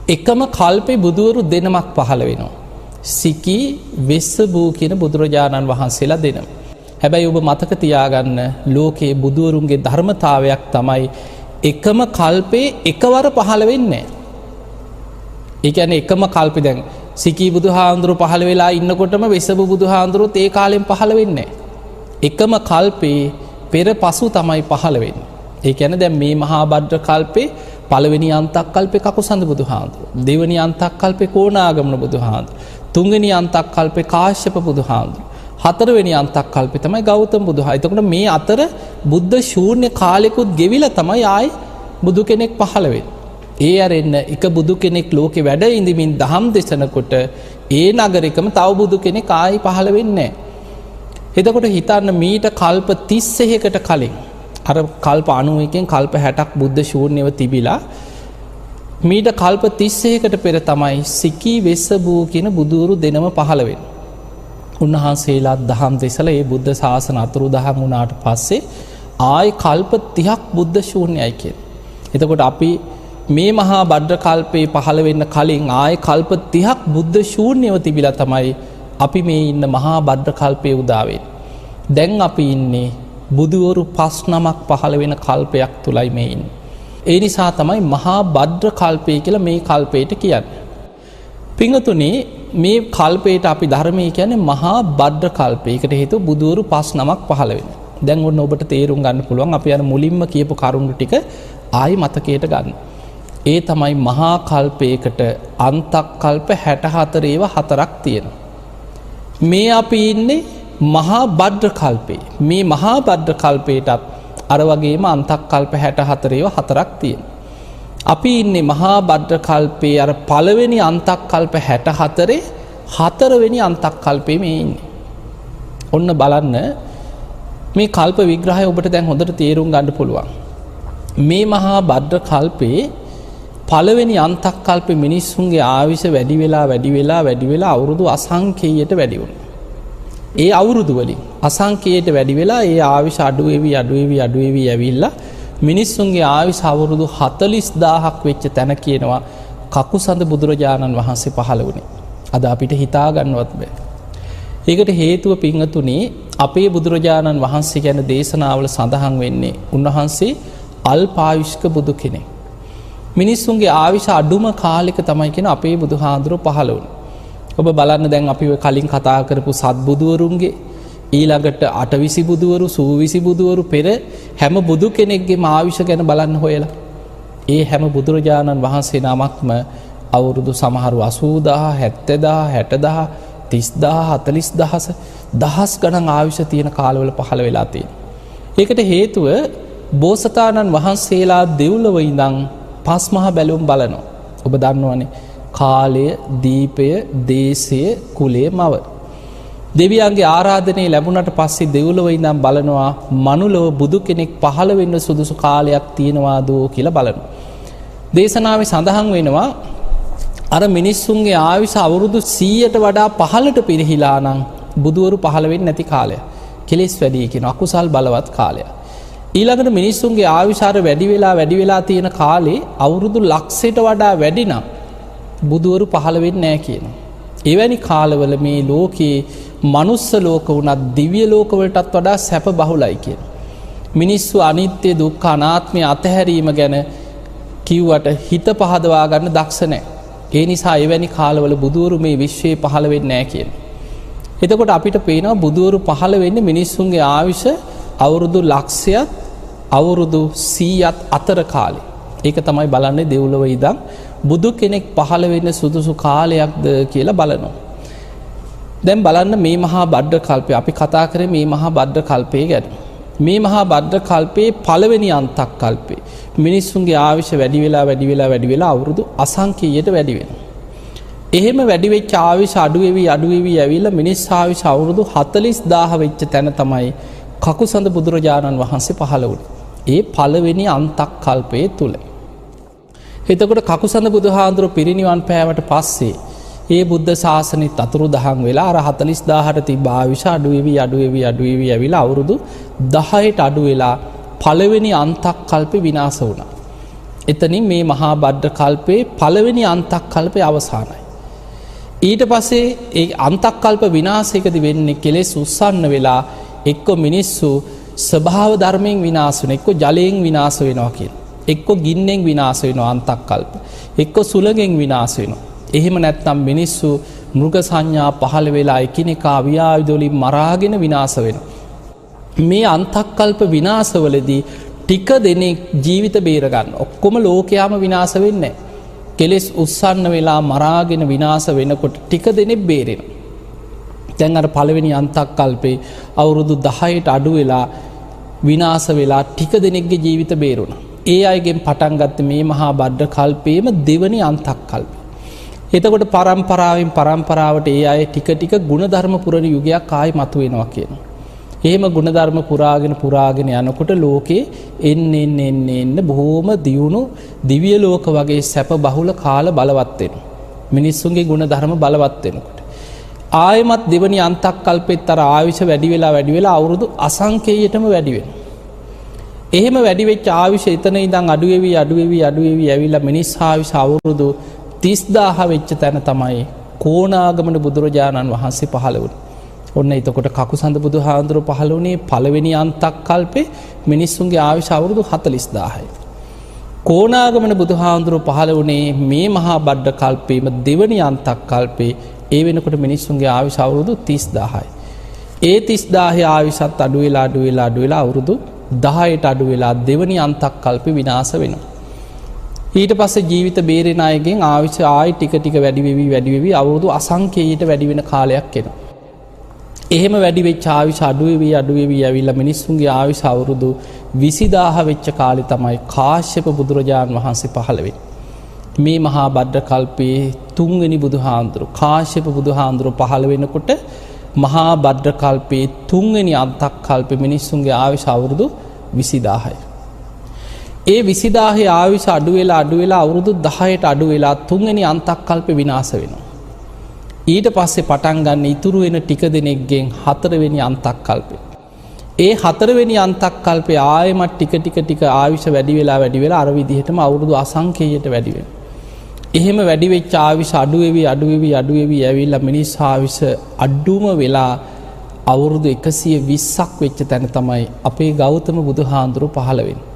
එකම කල්පේ බුදුවරු දෙනමක් පහළ වෙනවා. සිකී, වෙස්සබූ කියන බුදුරජාණන් වහන්සේලා දෙනම. හැබැයි ඔබ මතක තියාගන්න ලෝකේ බුදුවරුන්ගේ ධර්මතාවයක් තමයි එකම කල්පේ එකවර පහළ වෙන්නේ. ඒ කියන්නේ එකම කල්පේ දැන් සිකී බුදුහාඳුරු පහළ වෙලා ඉන්නකොටම වෙස්සබූ බුදුහාඳුරුත් ඒ කාලෙන් පහළ වෙන්නේ නැහැ. එකම කල්පේ පෙර පසු තමයි පහළ වෙන්නේ. ඒ කියන්නේ දැන් මේ මහා භද්‍ර කල්පේ පළවෙනි අන්තක් කල්පේ කකුසඳ බුදුහාඳුරු, දෙවෙනි අන්තක් කල්පේ කෝණාගමන බුදුහාඳුරු, තුන්වෙනි අන්තක් කල්පේ කාශ්‍යප බුදුහාඳුරු, හතරවෙනි අන්තක් කල්පේ තමයි ගෞතම බුදුහාඳුරු. එතකොට මේ අතර බුද්ධ ශූන්‍ය කාලෙකුත් ගෙවිලා තමයි ආයි බුදු කෙනෙක් පහළ වෙන්නේ. ඒ අරෙන්න එක බුදු කෙනෙක් ලෝකේ වැඩ ඉඳිමින් දහම් දේශනකොට ඒ නගරෙකම තව බුදු කෙනෙක් ආයි පහළ වෙන්නේ නැහැ. එතකොට හිතන්න මීට කල්ප 31කට කලින් අර කල්ප 91න් කල්ප 60ක් බුද්ධ ශූන්‍යව තිබිලා මීට කල්ප 31කට පෙර තමයි සිකී වෙස්සබූ කියන බුදුවරු දෙනම පහළ වෙන්නේ. උන්වහන්සේලා දහම් දෙසලා ඒ බුද්ධ ශාසන අතුරුදහන් වුණාට පස්සේ ආයි කල්ප 30ක් බුද්ධ ශූන්‍යයි කියන්නේ. එතකොට අපි මේ මහා භද්‍ර කල්පේ පහළ වෙන්න කලින් ආයි කල්ප 30ක් බුද්ධ ශූන්‍යව තිබිලා තමයි අපි මේ ඉන්න මහා භද්‍ර කල්පේ උදා වෙන්නේ. දැන් අපි ඉන්නේ බුදුවරු 5 නමක් පහළ වෙන කල්පයක් තුලයි මේ ඉන්නේ. ඒ නිසා තමයි මහා භද්‍ර කල්පය කියලා මේ කල්පයට කියන්නේ. පින්වතුනි මේ කල්පයට අපි ධර්මයේ කියන්නේ මහා භද්‍ර කල්පය. ඒකට හේතුව බුදුවරු 5 නමක් පහළ වෙන. දැන් ඔන්න ඔබට තේරුම් ගන්න පුළුවන් අපි අර මුලින්ම කියපු කරුණු ටික ආයි මතකයට ගන්න. ඒ තමයි මහා කල්පයකට අන්තක් කල්ප 64 ඒවා 4ක් තියෙනවා. මේ අපි ඉන්නේ මහා භද්‍ර කල්පේ. මේ මහා භද්‍ර කල්පයටත් අර වගේම අන්තක් කල්ප 64 ඒවා 4ක් තියෙනවා. අපි ඉන්නේ මහා භද්‍ර කල්පේ අර පළවෙනි අන්තක් කල්ප 64 හතරවෙනි අන්තක් කල්පේ මේ ඉන්නේ. ඔන්න බලන්න මේ කල්ප විග්‍රහය ඔබට දැන් හොඳට තේරුම් ගන්න පුළුවන්. මේ මහා භද්‍ර කල්පේ පළවෙනි අන්තක් කල්පේ මිනිස්සුන්ගේ ආයුෂ වැඩි වෙලා අවුරුදු අසංඛේයයට වැඩි වුණා. ඒ අවුරුදු වලින් අසංඛේයයට වැඩි වෙලා ඒ ආයුෂ අඩු වෙවි ඇවිල්ලා මිනිස්සුන්ගේ ආයුෂ අවුරුදු 40000ක් වෙච්ච තැන කියනවා කකුසඳ බුදුරජාණන් වහන්සේ පහළ වුණේ. අද අපිට හිතා ගන්නවත් බෑ. ඒකට හේතුව පින්වතුනි අපේ බුදුරජාණන් වහන්සේ ගැන දේශනාවල සඳහන් වෙන්නේ උන්වහන්සේ අල්පායුෂ්ක බුදු කෙනෙක්. මිනිස්සුන්ගේ ආයුෂ අඩුම කාලෙක තමයි කියන අපේ බුදුහාඳුරෝ පහළ වුණේ. ඔබ බලන්න දැන් අපි කලින් කතා කරපු සත්බුදුවරුන්ගේ ඊළඟට අටවිසි බුදුවරු සූවිසි බුදුවරු පෙර හැම බුදු කෙනෙක්ගේම ආයුෂ ගැන බලන්න හොයලා. ඒ හැම බුදුරජාණන් වහන්සේ නමක්ම අවුරුදු සමහරු 80000 70000 60000 30000 දහස් ගණන් ආයුෂ තියෙන කාලවල පහළ වෙලා තියෙනවා. ඒකට හේතුව බෝසතාණන් වහන්සේලා දෙව්ලොව ඉඳන් පස් මහ බැලුම් බලනවා. ඔබ දන්නවනේ කාලය, දීපය, දේශය, කුලය, මව. දෙවියන්ගේ ආරාධනය ලැබුණට පස්සේ දෙව්ලොව ඉඳන් බලනවා මනුලොව බුදු කෙනෙක් පහළ වෙන්න සුදුසු කාලයක් තියෙනවාද කියලා බලනවා. දේශනාවේ සඳහන් වෙනවා අර මිනිස්සුන්ගේ ආයුෂ අවුරුදු 100ට වඩා පහළට පිරිහිලා නම් බුදුවරු පහළ වෙන්නේ නැති කාලය. කෙලෙස් වැඩි කියන අකුසල් බලවත් කාලය. ඊළඟට මිනිස්සුන්ගේ ආයුෂ වැඩි වෙලා තියෙන කාලේ අවුරුදු ලක්ෂයට වඩා වැඩි නම් බුදුවරු පහළ වෙන්නේ නැහැ කියනවා. එවැනි කාලවල මේ ලෝකේ මනුස්ස ලෝක වුණත් දිව්‍ය ලෝකවලටත් වඩා සැප බහුලයි කියන. මිනිස්සු අනිත්‍ය දුක්ඛ අනාත්මය අතහැරීම ගැන කිව්වට හිත පහදවා ගන්න දක්ෂ නැහැ. ඒ නිසා එවැනි කාලවල බුදුවරු මේ විශ්වයේ පහළ වෙන්නේ නැහැ කියන. එතකොට අපිට පේනවා බුදුවරු පහළ වෙන්නේ මිනිස්සුන්ගේ ආයුෂ අවුරුදු ලක්ෂයත් අවුරුදු 100ත් අතර කාලේ. ඒක තමයි බලන්නේ දෙව්ලොව ඉඳන් බුදු කෙනෙක් පහළ වෙන්න සුදුසු කාලයක්ද කියලා බලනවා. දැන් බලන්න මේ මහා භද්‍ර කල්පය අපි කතා කරේ මේ මහා භද්‍ර කල්පය ගැන. මේ මහා භද්‍ර කල්පයේ පළවෙනි අන්තක් කල්පේ මිනිස්සුන්ගේ ආයුෂ වැඩි වෙලා අවුරුදු අසංඛේයයට වැඩි වෙනවා. එහෙම වැඩි වෙච්ච ආයුෂ අඩු වෙවි ඇවිල්ලා මිනිස් ආයුෂ අවුරුදු 40000 වෙච්ච තැන තමයි කකුසඳ බුදුරජාණන් වහන්සේ පහළ වුණේ. ඒ පළවෙනි අන්තක් කල්පයේ තුල. එතකොට කකුසඳ බුදුහාඳුර පිරිනිවන් පෑවට පස්සේ ඒ බුද්ධ ශාසනෙත් අතුරුදහන් වෙලා අර 40000ට තිබ්බ ආයුෂ අඩු වෙවි ඇවිල්ලා අවුරුදු 10ට අඩු වෙලා පළවෙනි අන්තක් කල්පේ විනාශ වුණා. එතනින් මේ මහා භද්‍ර කල්පේ පළවෙනි අන්තක් කල්පේ අවසానයි. ඊට පස්සේ ඒ අන්තක් කල්ප විනාශයකදී වෙන්නේ කෙලෙස් උස්සන්න වෙලා එක්ක මිනිස්සු ස්වභාව ධර්මයෙන් විනාශ වෙනවා, එක්ක ජලයෙන් විනාශ වෙනවා කියලා. එක්ක ගින්නෙන් විනාශ වෙනවා අන්තක් කල්ප. එක්ක සුලගෙන් විනාශ වෙනවා. එහෙම නැත්නම් මිනිස්සු මෘග සංඥා පහළ වෙලා එකිනෙකා ව්‍යායුධ වලින් මරාගෙන විනාශ වෙනවා. මේ අන්තක් කල්ප විනාශවලදී ටික දෙනෙක් ජීවිත බේර ගන්න. ඔක්කොම ලෝකයාම විනාශ වෙන්නේ නැහැ. කෙලෙස් උස්සන්න වෙලා මරාගෙන විනාශ වෙනකොට ටික දෙනෙක් බේරෙනවා. දැන් අර පළවෙනි අන්තක් කල්පේ අවුරුදු 10ට අඩු වෙලා විනාශ වෙලා ටික දෙනෙක්ගේ ජීවිත බේරුණා. ඒ අයගෙන් පටන් ගත්ත මේ මහා භද්‍ර කල්පයේම දෙවනි අන්තක් කල්පය. එතකොට පරම්පරාවට ඒ අය ටික ගුණධර්ම පුරණ යුගයක් ආයි මතුවෙනවා කියනවා. එහෙම ගුණධර්ම පුරාගෙන යනකොට ලෝකේ එන්න බොහෝම දියුණු දිව්‍ය ලෝක වගේ සැප බහුල කාල බලවත් වෙනවා. මිනිස්සුන්ගේ ගුණධර්ම බලවත් වෙනකොට ආයමත් දෙවනි අන්තක් කල්පෙත් අර ආයුෂ වැඩි වෙලා අවුරුදු අසංකේයයටම වැඩි වෙනවා. එහෙම වැඩි වෙච්ච ආයුෂ එතන ඉඳන් අඩු වෙවි ඇවිල්ලා මිනිස් ආයුෂ අවුරුදු 30000 වෙච්ච තැන තමයි කෝණාගමන බුදුරජාණන් වහන්සේ පහළ වුණේ. ඔන්න එතකොට කකුසඳ බුදුහාඳුරු පහළ වුණේ පළවෙනි අන්තක් කල්පේ මිනිස්සුන්ගේ ආයුෂ අවුරුදු 40000යි. කෝණාගමන බුදුහාඳුරු පහළ වුණේ මේ මහා බද්ද කල්පේම දෙවනි අන්තක් කල්පේ. ඒ වෙනකොට මිනිස්සුන්ගේ ආයුෂ අවුරුදු 30000යි. ඒ 30000 ආයුෂත් අඩු වෙලා අවුරුදු 10ට අඩු වෙලා දෙවනි අන්තක් කල්පේ විනාශ වෙනවා. ඊට පස්සේ ජීවිත බේරෙන අයගෙන් ආයුෂ ආයි ටික වැඩි වෙවි අවුරුදු අසංකේයයට වැඩි වෙන කාලයක් එනවා. එහෙම වැඩි වෙච්ච ආයුෂ අඩු වෙවි ඇවිල්ලා මිනිස්සුන්ගේ ආයුෂ අවුරුදු 20000 වෙච්ච කාලේ තමයි කාශ්‍යප බුදුරජාණන් වහන්සේ පහළ වෙන්නේ. මේ මහා බද්ද කල්පයේ තුන්වෙනි බුදුහාඳුරු කාශ්‍යප බුදුහාඳුරු පහළ වෙනකොට මහා බද්ද කල්පයේ තුන්වෙනි අන්තක් කල්පේ මිනිස්සුන්ගේ ආයුෂ අවුරුදු 20000යි. ඒ 20000 ආයුෂ අඩු වෙලා අවුරුදු 10ට අඩු වෙලා තුන්වෙනි අන්තක් කල්පේ විනාශ වෙනවා. ඊට පස්සේ පටන් ගන්න ඉතුරු වෙන ටික දෙනෙක්ගෙන් හතරවෙනි අන්තක් කල්පේ. ඒ හතරවෙනි අන්තක් කල්පේ ආයෙමත් ටික ආයුෂ වැඩි වෙලා අර විදිහටම අවුරුදු අසංකේයයට වැඩි වෙනවා. එහෙම වැඩි වෙච්ච ආයුෂ අඩු වෙවි ඇවිල්ලා මිනිස් ආයුෂ අඩුම වෙලා අවුරුදු 120ක් වෙච්ච තැන තමයි අපේ ගෞතම බුදුහාඳුරු පහළ වෙන්නේ.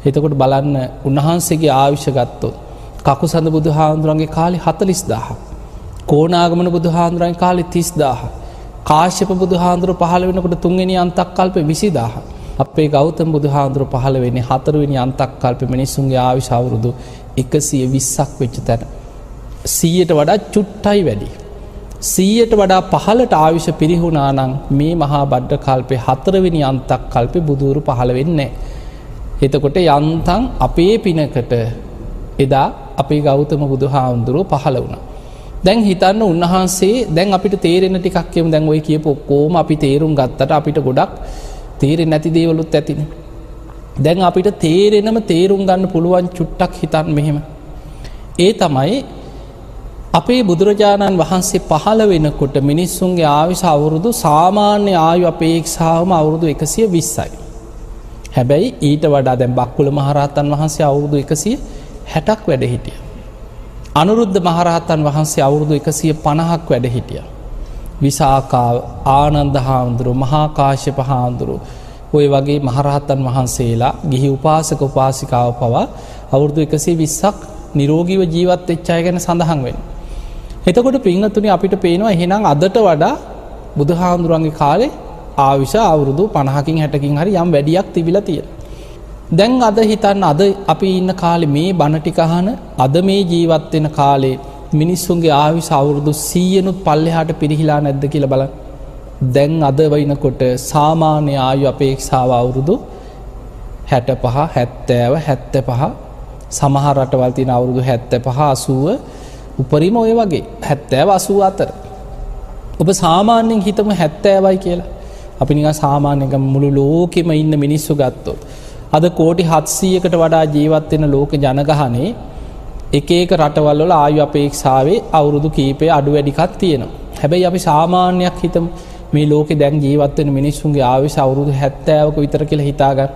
එතකොට බලන්න උන්වහන්සේගේ ආයුෂ ගත්තොත් කකුසඳ බුදුහාඳුරන්ගේ කාලේ 40000. කෝණාගමන බුදුහාඳුරන්ගේ කාලේ 30000. කාශ්‍යප බුදුහාඳුර පහළ වෙනකොට තුන්වෙනි අන්තක් කල්පේ 20000. අපේ ගෞතම බුදුහාඳුර පහළ වෙන්නේ හතරවෙනි අන්තක් කල්පේ මිනිස්සුන්ගේ ආයුෂ අවුරුදු 120ක් වෙච්ච තැන. 100ට වඩා චුට්ටයි වැඩි. 100ට වඩා පහළට ආයුෂ පිරිහුණා නම් මේ මහා බද්ද කල්පේ හතරවෙනි අන්තක් කල්පේ බුදුරු පහළ වෙන්නේ නැහැ. එතකොට යන්තම් අපේ පිනකට එදා අපේ ගෞතම බුදුහාඳුරෝ පහළ වුණා. දැන් හිතන්න උන්වහන්සේ දැන් අපිට තේරෙන ටිකක් කියමු. දැන් ඔය කියපු ඔක්කොම අපි තේරුම් ගත්තට අපිට ගොඩක් තේරෙන්නේ නැති දේවලුත් ඇතිනේ. දැන් අපිට තේරුම් ගන්න පුළුවන් චුට්ටක් හිතන්න මෙහෙම. ඒ තමයි අපේ බුදුරජාණන් වහන්සේ පහළ වෙනකොට මිනිස්සුන්ගේ ආයුෂ අවුරුදු සාමාන්‍ය ආයු අපේක්ෂාවම අවුරුදු 120යි. හැබැයි ඊට වඩා දැන් බක්කුල මහරහතන් වහන්සේ අවුරුදු 160ක් වැඩ හිටියා. අනුරුද්ධ මහරහතන් වහන්සේ අවුරුදු 150ක් වැඩ හිටියා. විසාකා ආනන්ද හාමුදුරුවෝ මහා කාශ්‍යප හාමුදුරුවෝ ඔය වගේ මහරහතන් වහන්සේලා ගිහි උපාසක උපාසිකාව පවා අවුරුදු 120ක් නිරෝගීව ජීවත් වෙච්ච අය ගැන සඳහන් වෙනවා. එතකොට පින්වතුනි අපිට පේනවා එහෙනම් අදට වඩා බුදුහාමුදුරන්ගේ කාලේ ආයුෂ අවුරුදු 50කින් 60කින් හරි යම් වැඩියක් තිබිලා තියෙනවා. දැන් අද හිතන්න අද අපි ඉන්න කාලේ මේ බණ ටික අහන අද මේ ජීවත් වෙන කාලේ මිනිස්සුන්ගේ ආයුෂ අවුරුදු 100නුත් පල්ලෙහාට පිරිහිලා නැද්ද කියලා බලන්න. දැන් අද වෙනකොට සාමාන්‍ය ආයු අපේක්ෂාව අවුරුදු 65 70 75 සමහර රටවල් තියෙන අවුරුදු 75 80 උපරිම ඔය වගේ 70 80 අතර. ඔබ සාමාන්‍යයෙන් හිතමු 70යි කියලා. අපි නිකන් සාමාන්‍යයෙන් මුළු ලෝකෙම ඉන්න මිනිස්සු ගත්තොත් අද කෝටි 700කට වඩා ජීවත් වෙන ලෝක ජනගහනේ එක රටවල් වල ආයු අපේක්ෂාවේ අවුරුදු කීපය අඩු වැඩිකක් තියෙනවා. හැබැයි අපි සාමාන්‍යයක් හිතමු මේ ලෝකේ දැන් ජීවත් වෙන මිනිස්සුන්ගේ ආයුෂ අවුරුදු 70ක විතර කියලා හිතාගන්න.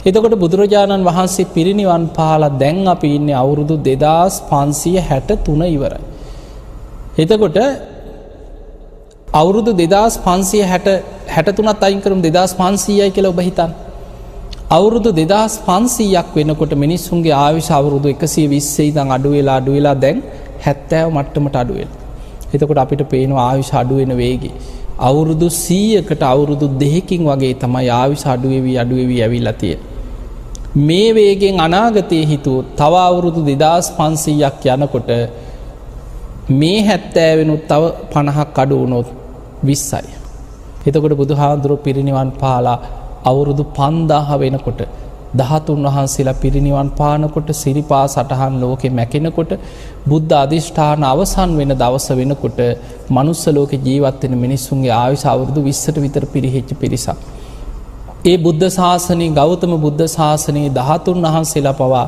එතකොට බුදුරජාණන් වහන්සේ පිරිනිවන් පාලා දැන් අපි ඉන්නේ අවුරුදු 2563 ඉවරයි. එතකොට අවුරුදු 2563ත් අයින් කරමු 2500යි කියලා ඔබ හිතන්න. අවුරුදු 2500ක් වෙනකොට මිනිස්සුන්ගේ ආයුෂ අවුරුදු 120 ඉඳන් අඩු වෙලා දැන් 70 මට්ටමට අඩු වෙනවා. එතකොට අපිට පේනවා ආයුෂ අඩු වෙන වේගය. අවුරුදු 100කට අවුරුදු 2කින් වගේ තමයි ආයුෂ අඩු වෙවි ඇවිල්ලා තියෙන්නේ. මේ වේගෙන් අනාගතයේ හිතුවොත් තව අවුරුදු 2500ක් යනකොට මේ 70 වෙනුත් තව 50ක් අඩු වුණොත් 20යි. එතකොට බුදුහාඳුරෝ පිරිනිවන් පාලා අවුරුදු 5000 වෙනකොට ධාතුන් වහන්සේලා පිරිනිවන් පානකොට සිරිපා සටහන් ලෝකෙ මැකෙනකොට බුද්ධ අධිෂ්ඨාන අවසන් වෙන දවස වෙනකොට මනුස්ස ලෝකෙ ජීවත් වෙන මිනිස්සුන්ගේ ආයුෂ අවුරුදු 20ට විතර පිරිහෙච්ච පිරිසක්. ඒ බුද්ධ ශාසනයේ ගෞතම බුද්ධ ශාසනයේ ධාතුන් වහන්සේලා පවා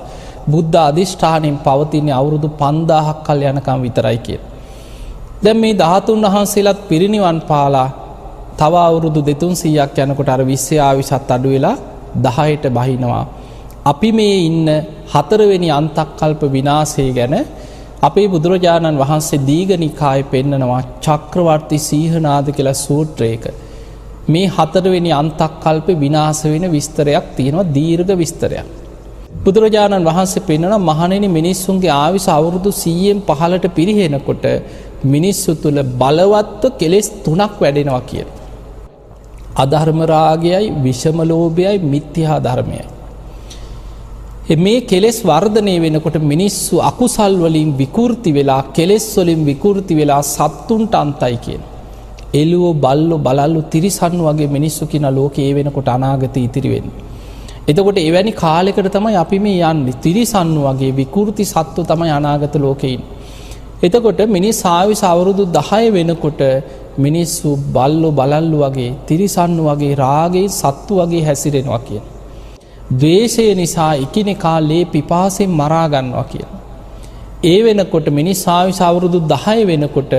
බුද්ධ අධිෂ්ඨානයෙන් පවතින අවුරුදු 5000ක් කල් යනකම් විතරයි කියන. දැන් මේ ධාතුන් වහන්සේලාත් පිරිනිවන් පාලා තව අවුරුදු 200ක් යනකොට අර 20 ආයුෂත් අඩු වෙලා 10ට බහිනවා. අපි මේ ඉන්න 4 වෙනි අන්තක්කල්ප විනාශය ගැන අපේ බුදුරජාණන් වහන්සේ දීඝනිකායේ පෙන්නනවා චක්‍රවර්ති සීහනාද කියලා සූත්‍රයක. මේ 4 වෙනි අන්තක්කල්ප විනාශ වෙන විස්තරයක් තියෙනවා, දීර්ඝ විස්තරයක්. බුදුරජාණන් වහන්සේ පෙන්නනවා මහණෙනි මිනිස්සුන්ගේ ආයුෂ අවුරුදු 100න් 15ට පිරිහෙනකොට මිනිස්සු තුල බලවත්ව කෙලෙස් 3ක් වැඩෙනවා කියන. අධර්ම රාගයයි, විෂම ලෝභයයි, මිත්‍යා ධර්මයයි. මේ කෙලෙස් වර්ධනය වෙනකොට මිනිස්සු අකුසල් වලින් විකෘති වෙලා, කෙලෙස් වලින් විකෘති වෙලා සත්තුන්ට අන්තයි කියන. එළුවෝ, බල්ලෝ, බලල්ලෝ, තිරිසන් වගේ මිනිස්සු කියන ලෝකේ වෙනකොට අනාගතේ ඉතිරි වෙන්නේ. එතකොට එවැනි කාලයකට තමයි අපි මේ යන්නේ. තිරිසන් වගේ විකෘති සත්තු තමයි අනාගත ලෝකේ ඉන්නේ. එතකොට මිනිස් ආයුෂ අවුරුදු 10 වෙනකොට මිනිස්සු බල්ලෝ, බලල්ලෝ වගේ, තිරිසන් වගේ, රාගයේ සත්තු වගේ හැසිරෙනවා කියන. ද්වේෂය නිසා එකිනෙකා ලේ පිපාසයෙන් මරා ගන්නවා කියන. ඒ වෙනකොට මිනිස් ආයුෂ අවුරුදු 10 වෙනකොට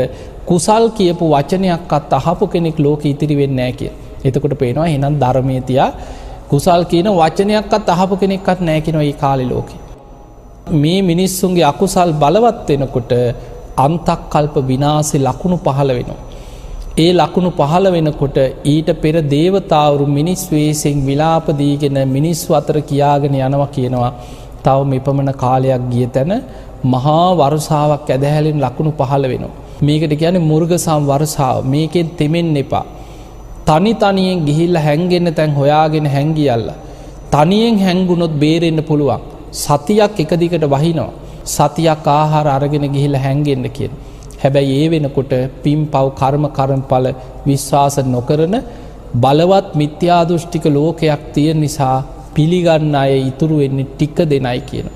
කුසල් කියපු වචනයක්වත් අහපු කෙනෙක් ලෝකෙ ඉතිරි වෙන්නේ නැහැ කියන. එතකොට පේනවා එහෙනම් ධර්මයේ තියා කුසල් කියන වචනයක්වත් අහපු කෙනෙක්වත් නැහැ කියනවා මේ කාලේ ලෝකේ. මේ මිනිස්සුන්ගේ අකුසල් බලවත් වෙනකොට අන්තක්කල්ප විනාශේ ලකුණු පහළ වෙනවා. ඒ ලකුණු පහළ වෙනකොට ඊට පෙර දේවතාවරු මිනිස් වෙස්ෙන් විලාප දීගෙන මිනිස්සු අතර කියාගෙන යනවා කියනවා තව මෙපමණ කාලයක් ගිය තැන මහා වර්ෂාවක් ඇදහැලෙන් ලකුණු පහළ වෙනවා. මේකට කියන්නේ මුර්ගසම් වර්ෂාව. මේකෙන් තෙමෙන්න එපා. තනි තනියෙන් ගිහිල්ලා හැංගෙන්න තැන් හොයාගෙන හැංගියල්ලා. තනියෙන් හැංගුණොත් බේරෙන්න පුළුවන්. සතියක් එක දිගට වහිනවා. සතියක් ආහාර අරගෙන ගිහිල්ලා හැංගෙන්න කියන. හැබැයි ඒ වෙනකොට පින් පව් කර්ම කර්මඵල විශ්වාස නොකරන බලවත් මිත්‍යා දෘෂ්ටික ලෝකයක් තියෙන නිසා පිළිගන්න අය ඉතුරු වෙන්නේ ටික දෙනයි කියන.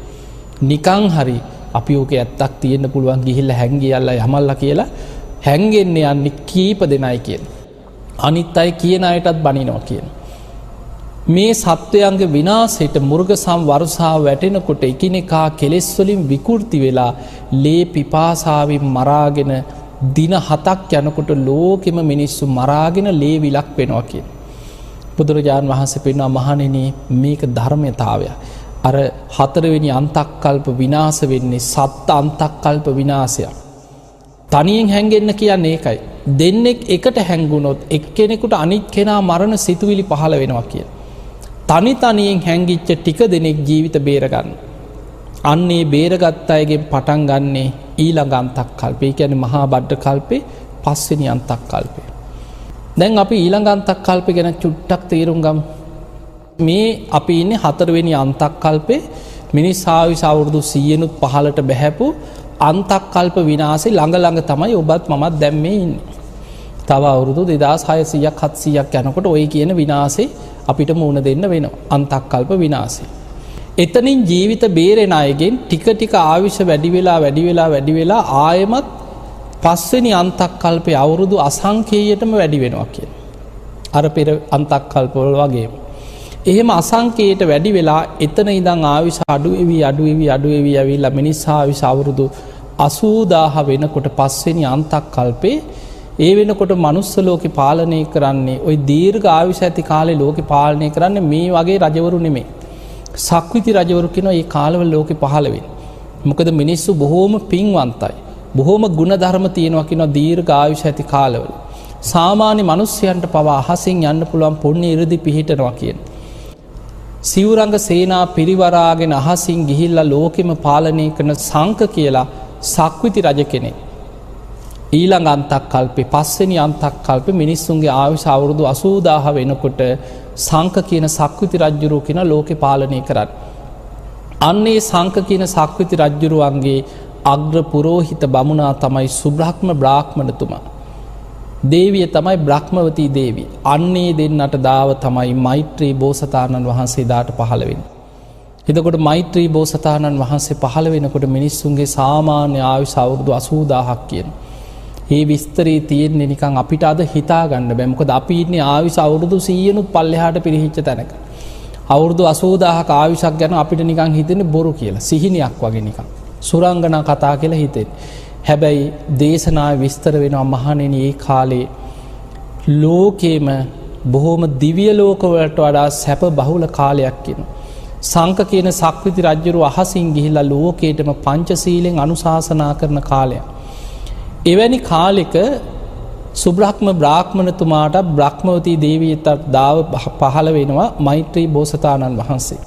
නිකං හරි අපි ඕක ඇත්තක් තියෙන්න පුළුවන් ගිහිල්ලා හැංගියල්ලා යමල්ලා කියලා හැංගෙන්න යන්නේ කීප දෙනයි කියන. අනිත් අය කියන අයටත් බනිනවා කියන. මේ සත්වයන්ගේ විනාශයට මුර්ගසම් වර්ෂාව වැටෙනකොට එකිනෙකා කෙලෙස් වලින් විකෘති වෙලා ලේ පිපාසාවෙන් මරාගෙන දින 7ක් යනකොට ලෝකෙම මිනිස්සු මරාගෙන ලේ විලක් වෙනවා කියන. බුදුරජාණන් වහන්සේ පෙන්වනවා මහණෙනි මේක ධර්මතාවය. අර 4 වෙනි අන්තක්කල්ප විනාශ වෙන්නේ සත් අන්තක්කල්ප විනාශයක්. තනියෙන් හැංගෙන්න කියන්නේ ඒකයි. දෙන්නෙක් එකට හැංගුණොත් එක්කෙනෙකුට අනිත් කෙනා මරණ සිතුවිලි පහළ වෙනවා කියන. තනි තනියෙන් හැංගිච්ච ටික දෙනෙක් ජීවිත බේරගන්න. අන්නේ බේරගත් අයගෙන් පටන් ගන්නේ ඊළඟ අන්තක්කල්පය. ඒ කියන්නේ මහා බද්ද කල්පේ 5 වෙනි අන්තක්කල්පය. දැන් අපි ඊළඟ අන්තක්කල්පය ගැන චුට්ටක් තේරුම් ගමු. මේ අපි ඉන්නේ 4 වෙනි අන්තක්කල්පේ මිනිස් ආයුෂ අවුරුදු 100නුත් 15ට බැහැපු අන්තක්කල්ප විනාශේ ළඟ තමයි ඔබත් මමත් දැන් මේ ඉන්නේ. තව අවුරුදු 2600ක් 700ක් යනකොට ওই කියන විනාශේ අපිට මුණ දෙන්න වෙනවා. අන්තක්කල්ප විනාශේ. එතනින් ජීවිත බේරෙන අයගෙන් ටික ටික ආයුෂ වැඩි වෙලා ආයෙමත් 5 වෙනි අන්තක්කල්පේ අවුරුදු අසංඛේයයටම වැඩි වෙනවා කියන. අර පෙර අන්තක්කල්ප වල වගේම. එහෙම අසංඛේයයට වැඩි වෙලා එතන ඉඳන් ආයුෂ අඩු වෙවි ඇවිල්ලා මිනිස් ආයුෂ අවුරුදු 80000 වෙනකොට 5 වෙනි අන්තක්කල්පේ ඒ වෙනකොට මනුස්ස ලෝකේ පාලනය කරන්නේ ওই දීර්ඝ ආයුෂ ඇති කාලේ ලෝකේ පාලනය කරන්නේ මේ වගේ රජවරු නෙමෙයි. සක්විති රජවරු කියනවා මේ කාලවල ලෝකේ පහළ වෙන්නේ. මොකද මිනිස්සු බොහෝම පින්වන්තයි. බොහෝම ගුණධර්ම තියෙනවා කියනවා දීර්ඝ ආයුෂ ඇති කාලවල. සාමාන්‍ය මිනිස්යන්ට පවා අහසින් යන්න පුළුවන් පුණ්‍ය ඉරදි පිහිටනවා කියන. සිවුරංග සේනා පිරිවරාගෙන අහසින් ගිහිල්ලා ලෝකෙම පාලනය කරන සංක කියලා සක්විති රජ කෙනෙක්. ඊළඟ අන්තක්කල්පේ 5 වෙනි අන්තක්කල්පේ මිනිස්සුන්ගේ ආයුෂ අවුරුදු 80000 වෙනකොට සංක කියන සක්විති රජුරු කියන ලෝකේ පාලනය කරන්නේ. අන්නේ සංක කියන සක්විති රජුරුවන්ගේ අග්‍ර පුරෝහිත බමුණා තමයි සුබ්‍රහ්ම බ්‍රාහ්මණතුමා. දේවිය තමයි බ්‍රහ්මවතී දේවිය. අන්නේ දෙන්නට දාව තමයි මෛත්‍රී බෝසතාණන් වහන්සේ දාට පහළ වෙන්නේ. එතකොට මෛත්‍රී බෝසතාණන් වහන්සේ පහළ වෙනකොට මිනිස්සුන්ගේ සාමාන්‍ය ආයුෂ අවුරුදු 80000ක් කියන. ඒ විස්තරේ තියෙන්නේ නිකන් අපිට අද හිතා ගන්න බෑ. මොකද අපි ඉන්නේ ආයුෂ අවුරුදු 100නුත් පල්ලෙහාට පිරිහිච්ච තැනක. අවුරුදු 80000ක ආයුෂක් ගැන අපිට නිකන් හිතෙන්නේ බොරු කියලා. සිහිනයක් වගේ නිකන්. සුරංගනා කතා කියලා හිතෙන්නේ. හැබැයි දේශනාවේ විස්තර වෙනවා මහණෙනි ඒ කාලේ ලෝකේම බොහෝම දිව්‍ය ලෝකවලට වඩා සැප බහුල කාලයක් කියන. සංක කියන සක්විති රජුරු අහසින් ගිහිලා ලෝකේටම පංචශීලෙන් අනුශාසනා කරන කාලයක්. එවැනි කාලෙක සුබ්‍රහ්ම බ්‍රාහ්මණතුමාට බ්‍රහ්මවතී දේවියට දාව පහළ වෙනවා මෛත්‍රී බෝසතාණන් වහන්සේ.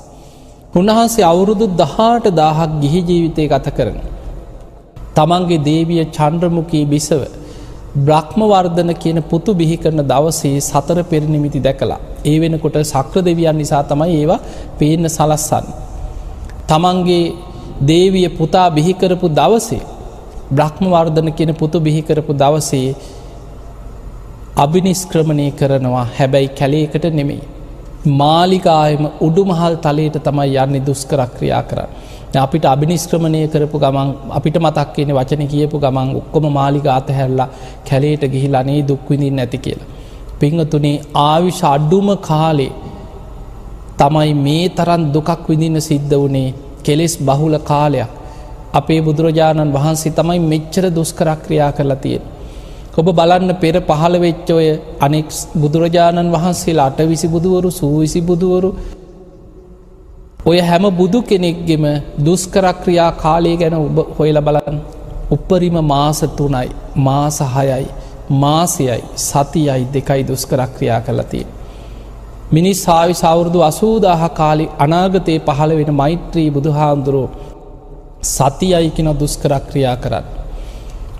උන්වහන්සේ අවුරුදු 18000ක් ගිහි ජීවිතය ගත කරන. තමන්ගේ දේවිය චන්ද්‍රමුඛී බිසව බ්‍රහ්මවර්ධන කියන පුතු බිහි කරන දවසේ සතර පෙරනිමිති දැකලා ඒ වෙනකොට ශක්‍ර දෙවියන් නිසා තමයි ඒවා පේන්න සලස්සන්නේ. තමන්ගේ දේවිය පුතා බිහි කරපු දවසේ බ්‍රහ්මවර්ධන කියන පුතු බිහි කරපු දවසේ අභිනිෂ්ක්‍රමණය කරනවා. හැබැයි කැලේකට නෙමෙයි. මාලිගාවෙම උඩුමහල් තලයට තමයි යන්නේ දුෂ්කර ක්‍රියා කරන්නේ. අපිට අභිනිෂ්ක්‍රමණය කරපු ගමන් අපිට මතක් වෙන්නේ වචනේ කියපු ගමන් ඔක්කොම මාලිගා අතහැරලා කැලේට ගිහිලා නේ දුක් විඳින්න නැති කියලා. පින්වතුනි ආයුෂ අඩුම කාලේ තමයි මේ තරම් දුකක් විඳින්න සිද්ධ වුණේ. කෙලෙස් බහුල කාලයක්. අපේ බුදුරජාණන් වහන්සේ තමයි මෙච්චර දුෂ්කර ක්‍රියා කරලා තියෙන්නේ. ඔබ බලන්න පෙර පහළ වෙච්ච ඔය අනෙක් බුදුරජාණන් වහන්සේලා 8 බුදුවරු සූවිසි බුදුවරු ඔය හැම බුදු කෙනෙක්ගෙම දුෂ්කර ක්‍රියා කාලය ගැන ඔබ හොයලා බලන්න. උපරිම මාස 3යි මාස 6යි මාසයයි සතියයි 2යි දුෂ්කර ක්‍රියා කරලා තියෙන්නේ. මිනිස් ආයුෂ අවුරුදු 80000 කාලේ අනාගතේ පහළ වෙන මෛත්‍රී බුදුහාඳුරෝ සතියයි කියන දුෂ්කර ක්‍රියා කරන්නේ.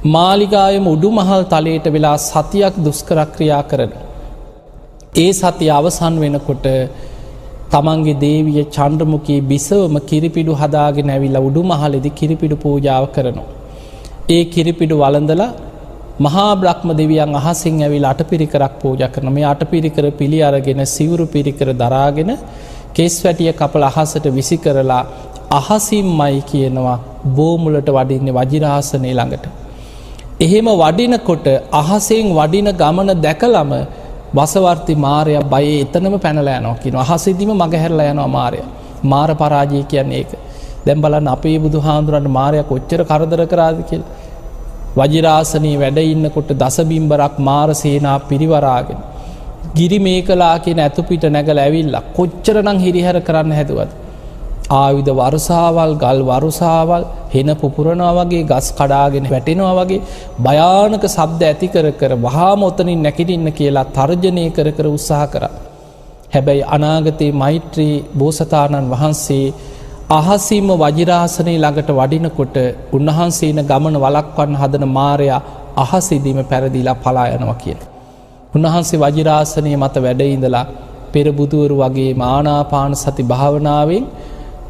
මාලිගාවෙම උඩුමහල් තලයට වෙලා සතියක් දුෂ්කර ක්‍රියා කරන. ඒ සතිය අවසන් වෙනකොට තමන්ගේ දේවිය චන්ද්‍රමුඛී බිසවම කිරිපිඩු හදාගෙන ඇවිල්ලා උඩුමහලේදී කිරිපිඩු පූජාව කරනවා. ඒ කිරිපිඩු වළඳලා මහා බ්‍රහ්ම දෙවියන් අහසින් ඇවිල්ලා අටපිරිකරක් පූජා කරනවා. මේ අටපිරිකර පිළි අරගෙන සිවුරු පිරිකර දරාගෙන කෙස් වැටිය කපලා අහසට විසි කරලා අහසින්මයි කියනවා බෝමුලට වඩින්නේ වජිරාසනේ ළඟට. එහෙම වඩිනකොට අහසෙන් වඩින ගමන දැකලම වසවර්ති මාරයා බයේ එතනම පැනලා යනවා කියනවා. අහසෙදිම මගහැරලා යනවා මාරයා. මාර පරාජය කියන්නේ ඒක. දැන් බලන්න අපේ බුදුහාඳුරන්ට මාරයා කොච්චර කරදර කරාද කියලා. වජිරාසනේ වැඩ ඉන්නකොට දසබිම්බරක් මාර සේනා පිරිවරාගෙන ගිරි මේකලා කියන ඇතුපිට නැගලා ඇවිල්ලා කොච්චරනම් හිරිහැර කරන්න හැදුවද. ආයුධ වරුසාවල් ගල් වරුසාවල් හෙන පුපුරනවා වගේ ගස් කඩාගෙන වැටෙනවා වගේ භයානක ශබ්ද ඇති කර කර වහාම ඔතනින් නැගිටින්න කියලා තර්ජනය කර කර උත්සාහ කරා. හැබැයි අනාගතේ මෛත්‍රී බෝසතාණන් වහන්සේ අහසින්ම වජිරාසනේ ළඟට වඩිනකොට උන්වහන්සේන ගමන වළක්වන්න හදන මාරයා අහසෙදීම පෙරදිලා පලා යනවා කියලා. උන්වහන්සේ වජිරාසනේ මත වැඩ ඉඳලා පෙර බුදුවරු වගේ ආනාපාන සති භාවනාවෙන්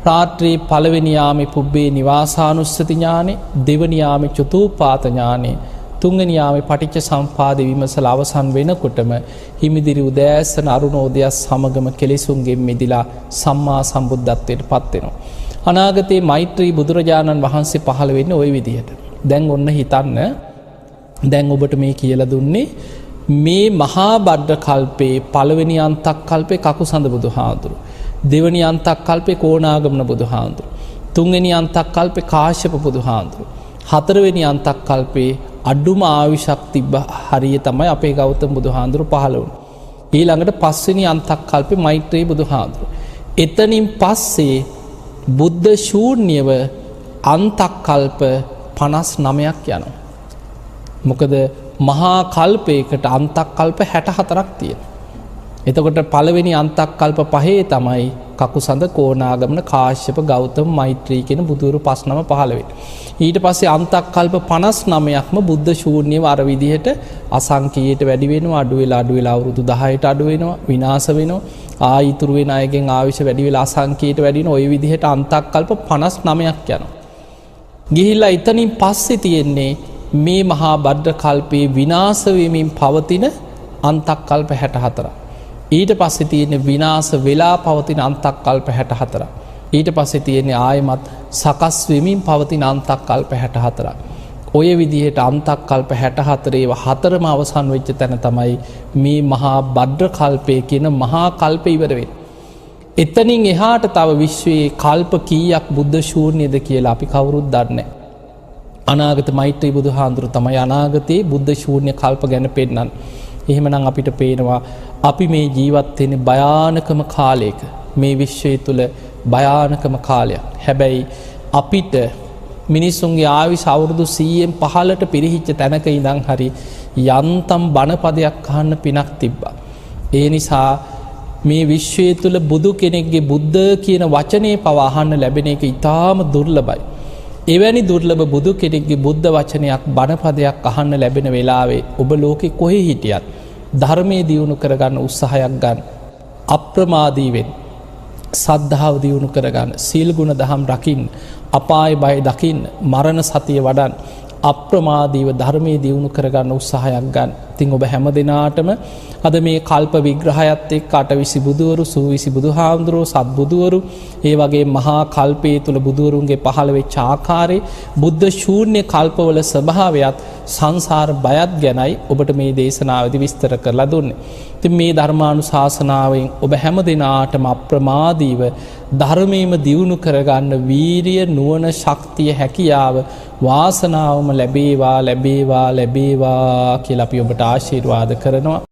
රාත්‍රී පළවෙනි යාමේ පුබ්බේ නිවාසානුස්සති ඥානෙ, දෙවැනි යාමේ චතුප්පාත ඥානෙ, තුන්වෙනි යාමේ පටිච්ච සමුප්පාද විමසලා අවසන් වෙනකොටම හිමිදිරි උදෑසන අරුණෝදය සමගම කෙලෙසුන්ගෙන් මිදිලා සම්මා සම්බුද්ධත්වයට පත් වෙනවා. අනාගතේ මෛත්‍රී බුදුරජාණන් වහන්සේ පහළ වෙන්නේ ওই විදිහට. දැන් ඔන්න හිතන්න දැන් ඔබට මේ කියලා දුන්නේ මේ මහා බද්ද කල්පේ පළවෙනි අන්තක් කල්පේ කකුසඳ බුදුහාඳුරු. දෙවනි අන්තක් කල්පේ කෝණාගමන බුදුහාඳුරු. තුන්වෙනි අන්තක් කල්පේ කාශ්‍යප බුදුහාඳුරු. හතරවෙනි අන්තක් කල්පේ අඩුම ආයුෂක් තිබ්බ හරිය තමයි අපේ ගෞතම බුදුහාඳුරු පහළ වුණේ. ඊළඟට පස්වෙනි අන්තක් කල්පේ මෛත්‍රී බුදුහාඳුරු. එතනින් පස්සේ බුද්ධ ශූන්‍යව අන්තක් කල්ප 59ක් යනවා. මොකද මහා කල්පයකට අන්තක් කල්ප 64ක් තියෙනවා. එතකොට පළවෙනි අන්තක් කල්ප 5 තමයි කකුසඳ කෝණාගමන කාශ්‍යප ගෞතම මෛත්‍රී කියන බුදුරු 5 නම පහළ වෙන්නේ. ඊට පස්සේ අන්තක් කල්ප 59ක්ම බුද්ධ ශූන්‍යව අර විදිහට අසංකීයට වැඩි වෙනවා, අඩු වෙලා අවුරුදු 10ට අඩු වෙනවා, විනාශ වෙනවා. ආයිතුරු වෙන අයගෙන් ආයුෂ වැඩි වෙලා අසංකීයට වැඩි වෙන ওই විදිහට අන්තක් කල්ප 59ක් යනවා. ගිහිල්ලා එතනින් පස්සේ තියෙන්නේ මේ මහා බද්ද කල්පේ විනාශ වෙමින් පවතින අන්තක් කල්ප 64. ඊට පස්සේ තියෙන විනාශ වෙලා පවතින අන්තක් කල්ප 64. ඊට පස්සේ තියෙන්නේ ආයමත් සකස් වෙමින් පවතින අන්තක් කල්ප 64ක්. ඔය විදිහට අන්තක් කල්ප 64 හතරම අවසන් වෙච්ච තැන තමයි මේ මහා භද්‍ර කල්පය කියන මහා කල්ප ඉවර වෙන්නේ. එතනින් එහාට තව විශ්වයේ කල්ප කීයක් බුද්ධ ශූන්‍යද කියලා අපි කවුරුත් දන්නේ නැහැ. අනාගත මෛත්‍රී බුදුහාඳුරු තමයි අනාගතයේ බුද්ධ ශූන්‍ය කල්ප ගැන පෙන්නන්නේ. එහෙමනම් අපිට පේනවා අපි මේ ජීවත් වෙන්නේ භයානකම කාලයක. මේ විශ්වය තුල භයානකම කාලයක්. හැබැයි අපිට මිනිස්සුන්ගේ ආයුෂ අවුරුදු 100න් 15ට පිරිහිච්ච තැනක ඉඳන් හරි යන්තම් බණපදයක් අහන්න පිනක් තිබ්බා. ඒ නිසා මේ විශ්වය තුල බුදු කෙනෙක්ගේ බුද්ධ කියන වචනේ පව අහන්න ලැබෙන එක ඉතාම දුර්ලභයි. එවැනි දුර්ලභ බුදු කෙනෙක්ගේ බුද්ධ වචනයක් බණපදයක් අහන්න ලැබෙන වෙලාවේ ඔබ ලෝකෙ කොහේ හිටියත් ධර්මයේ දියුණු කරගන්න උත්සාහයක් ගන්න. අප්‍රමාදී වෙන්න. සද්ධාව දියුණු කරගන්න. සීල් ගුණ දහම් රකින්න. අපාය බය දකින්න. මරණ සතිය වඩන්න. අප්‍රමාදීව ධර්මයේ දියුණු කරගන්න උත්සාහයක් ගන්න. ඉතින් ඔබ හැම දිනාටම අද මේ කල්ප විග්‍රහයත් එක්ක අටවිසි බුදුවරු, සූවිසි බුදුහාමුදුරුවෝ, සත්බුදුවරු, ඒ වගේ මහා කල්පයේ තුල බුදුවරුන්ගේ පහළ වෙච්ච ආකාරයේ බුද්ධ ශූන්‍ය කල්පවල ස්වභාවයත් සංසාර බයත් ගැනයි ඔබට මේ දේශනාවේදී විස්තර කරලා දුන්නේ. ඉතින් මේ ධර්මානුශාසනාවෙන් ඔබ හැම දිනාටම අප්‍රමාදීව ධර්මයේම දියුණු කරගන්න වීරිය, නුවණ, ශක්තිය, හැකියාව, වාසනාවම ලැබේවා කියලා අපි ඔබට ආශිර්වාද කරනවා.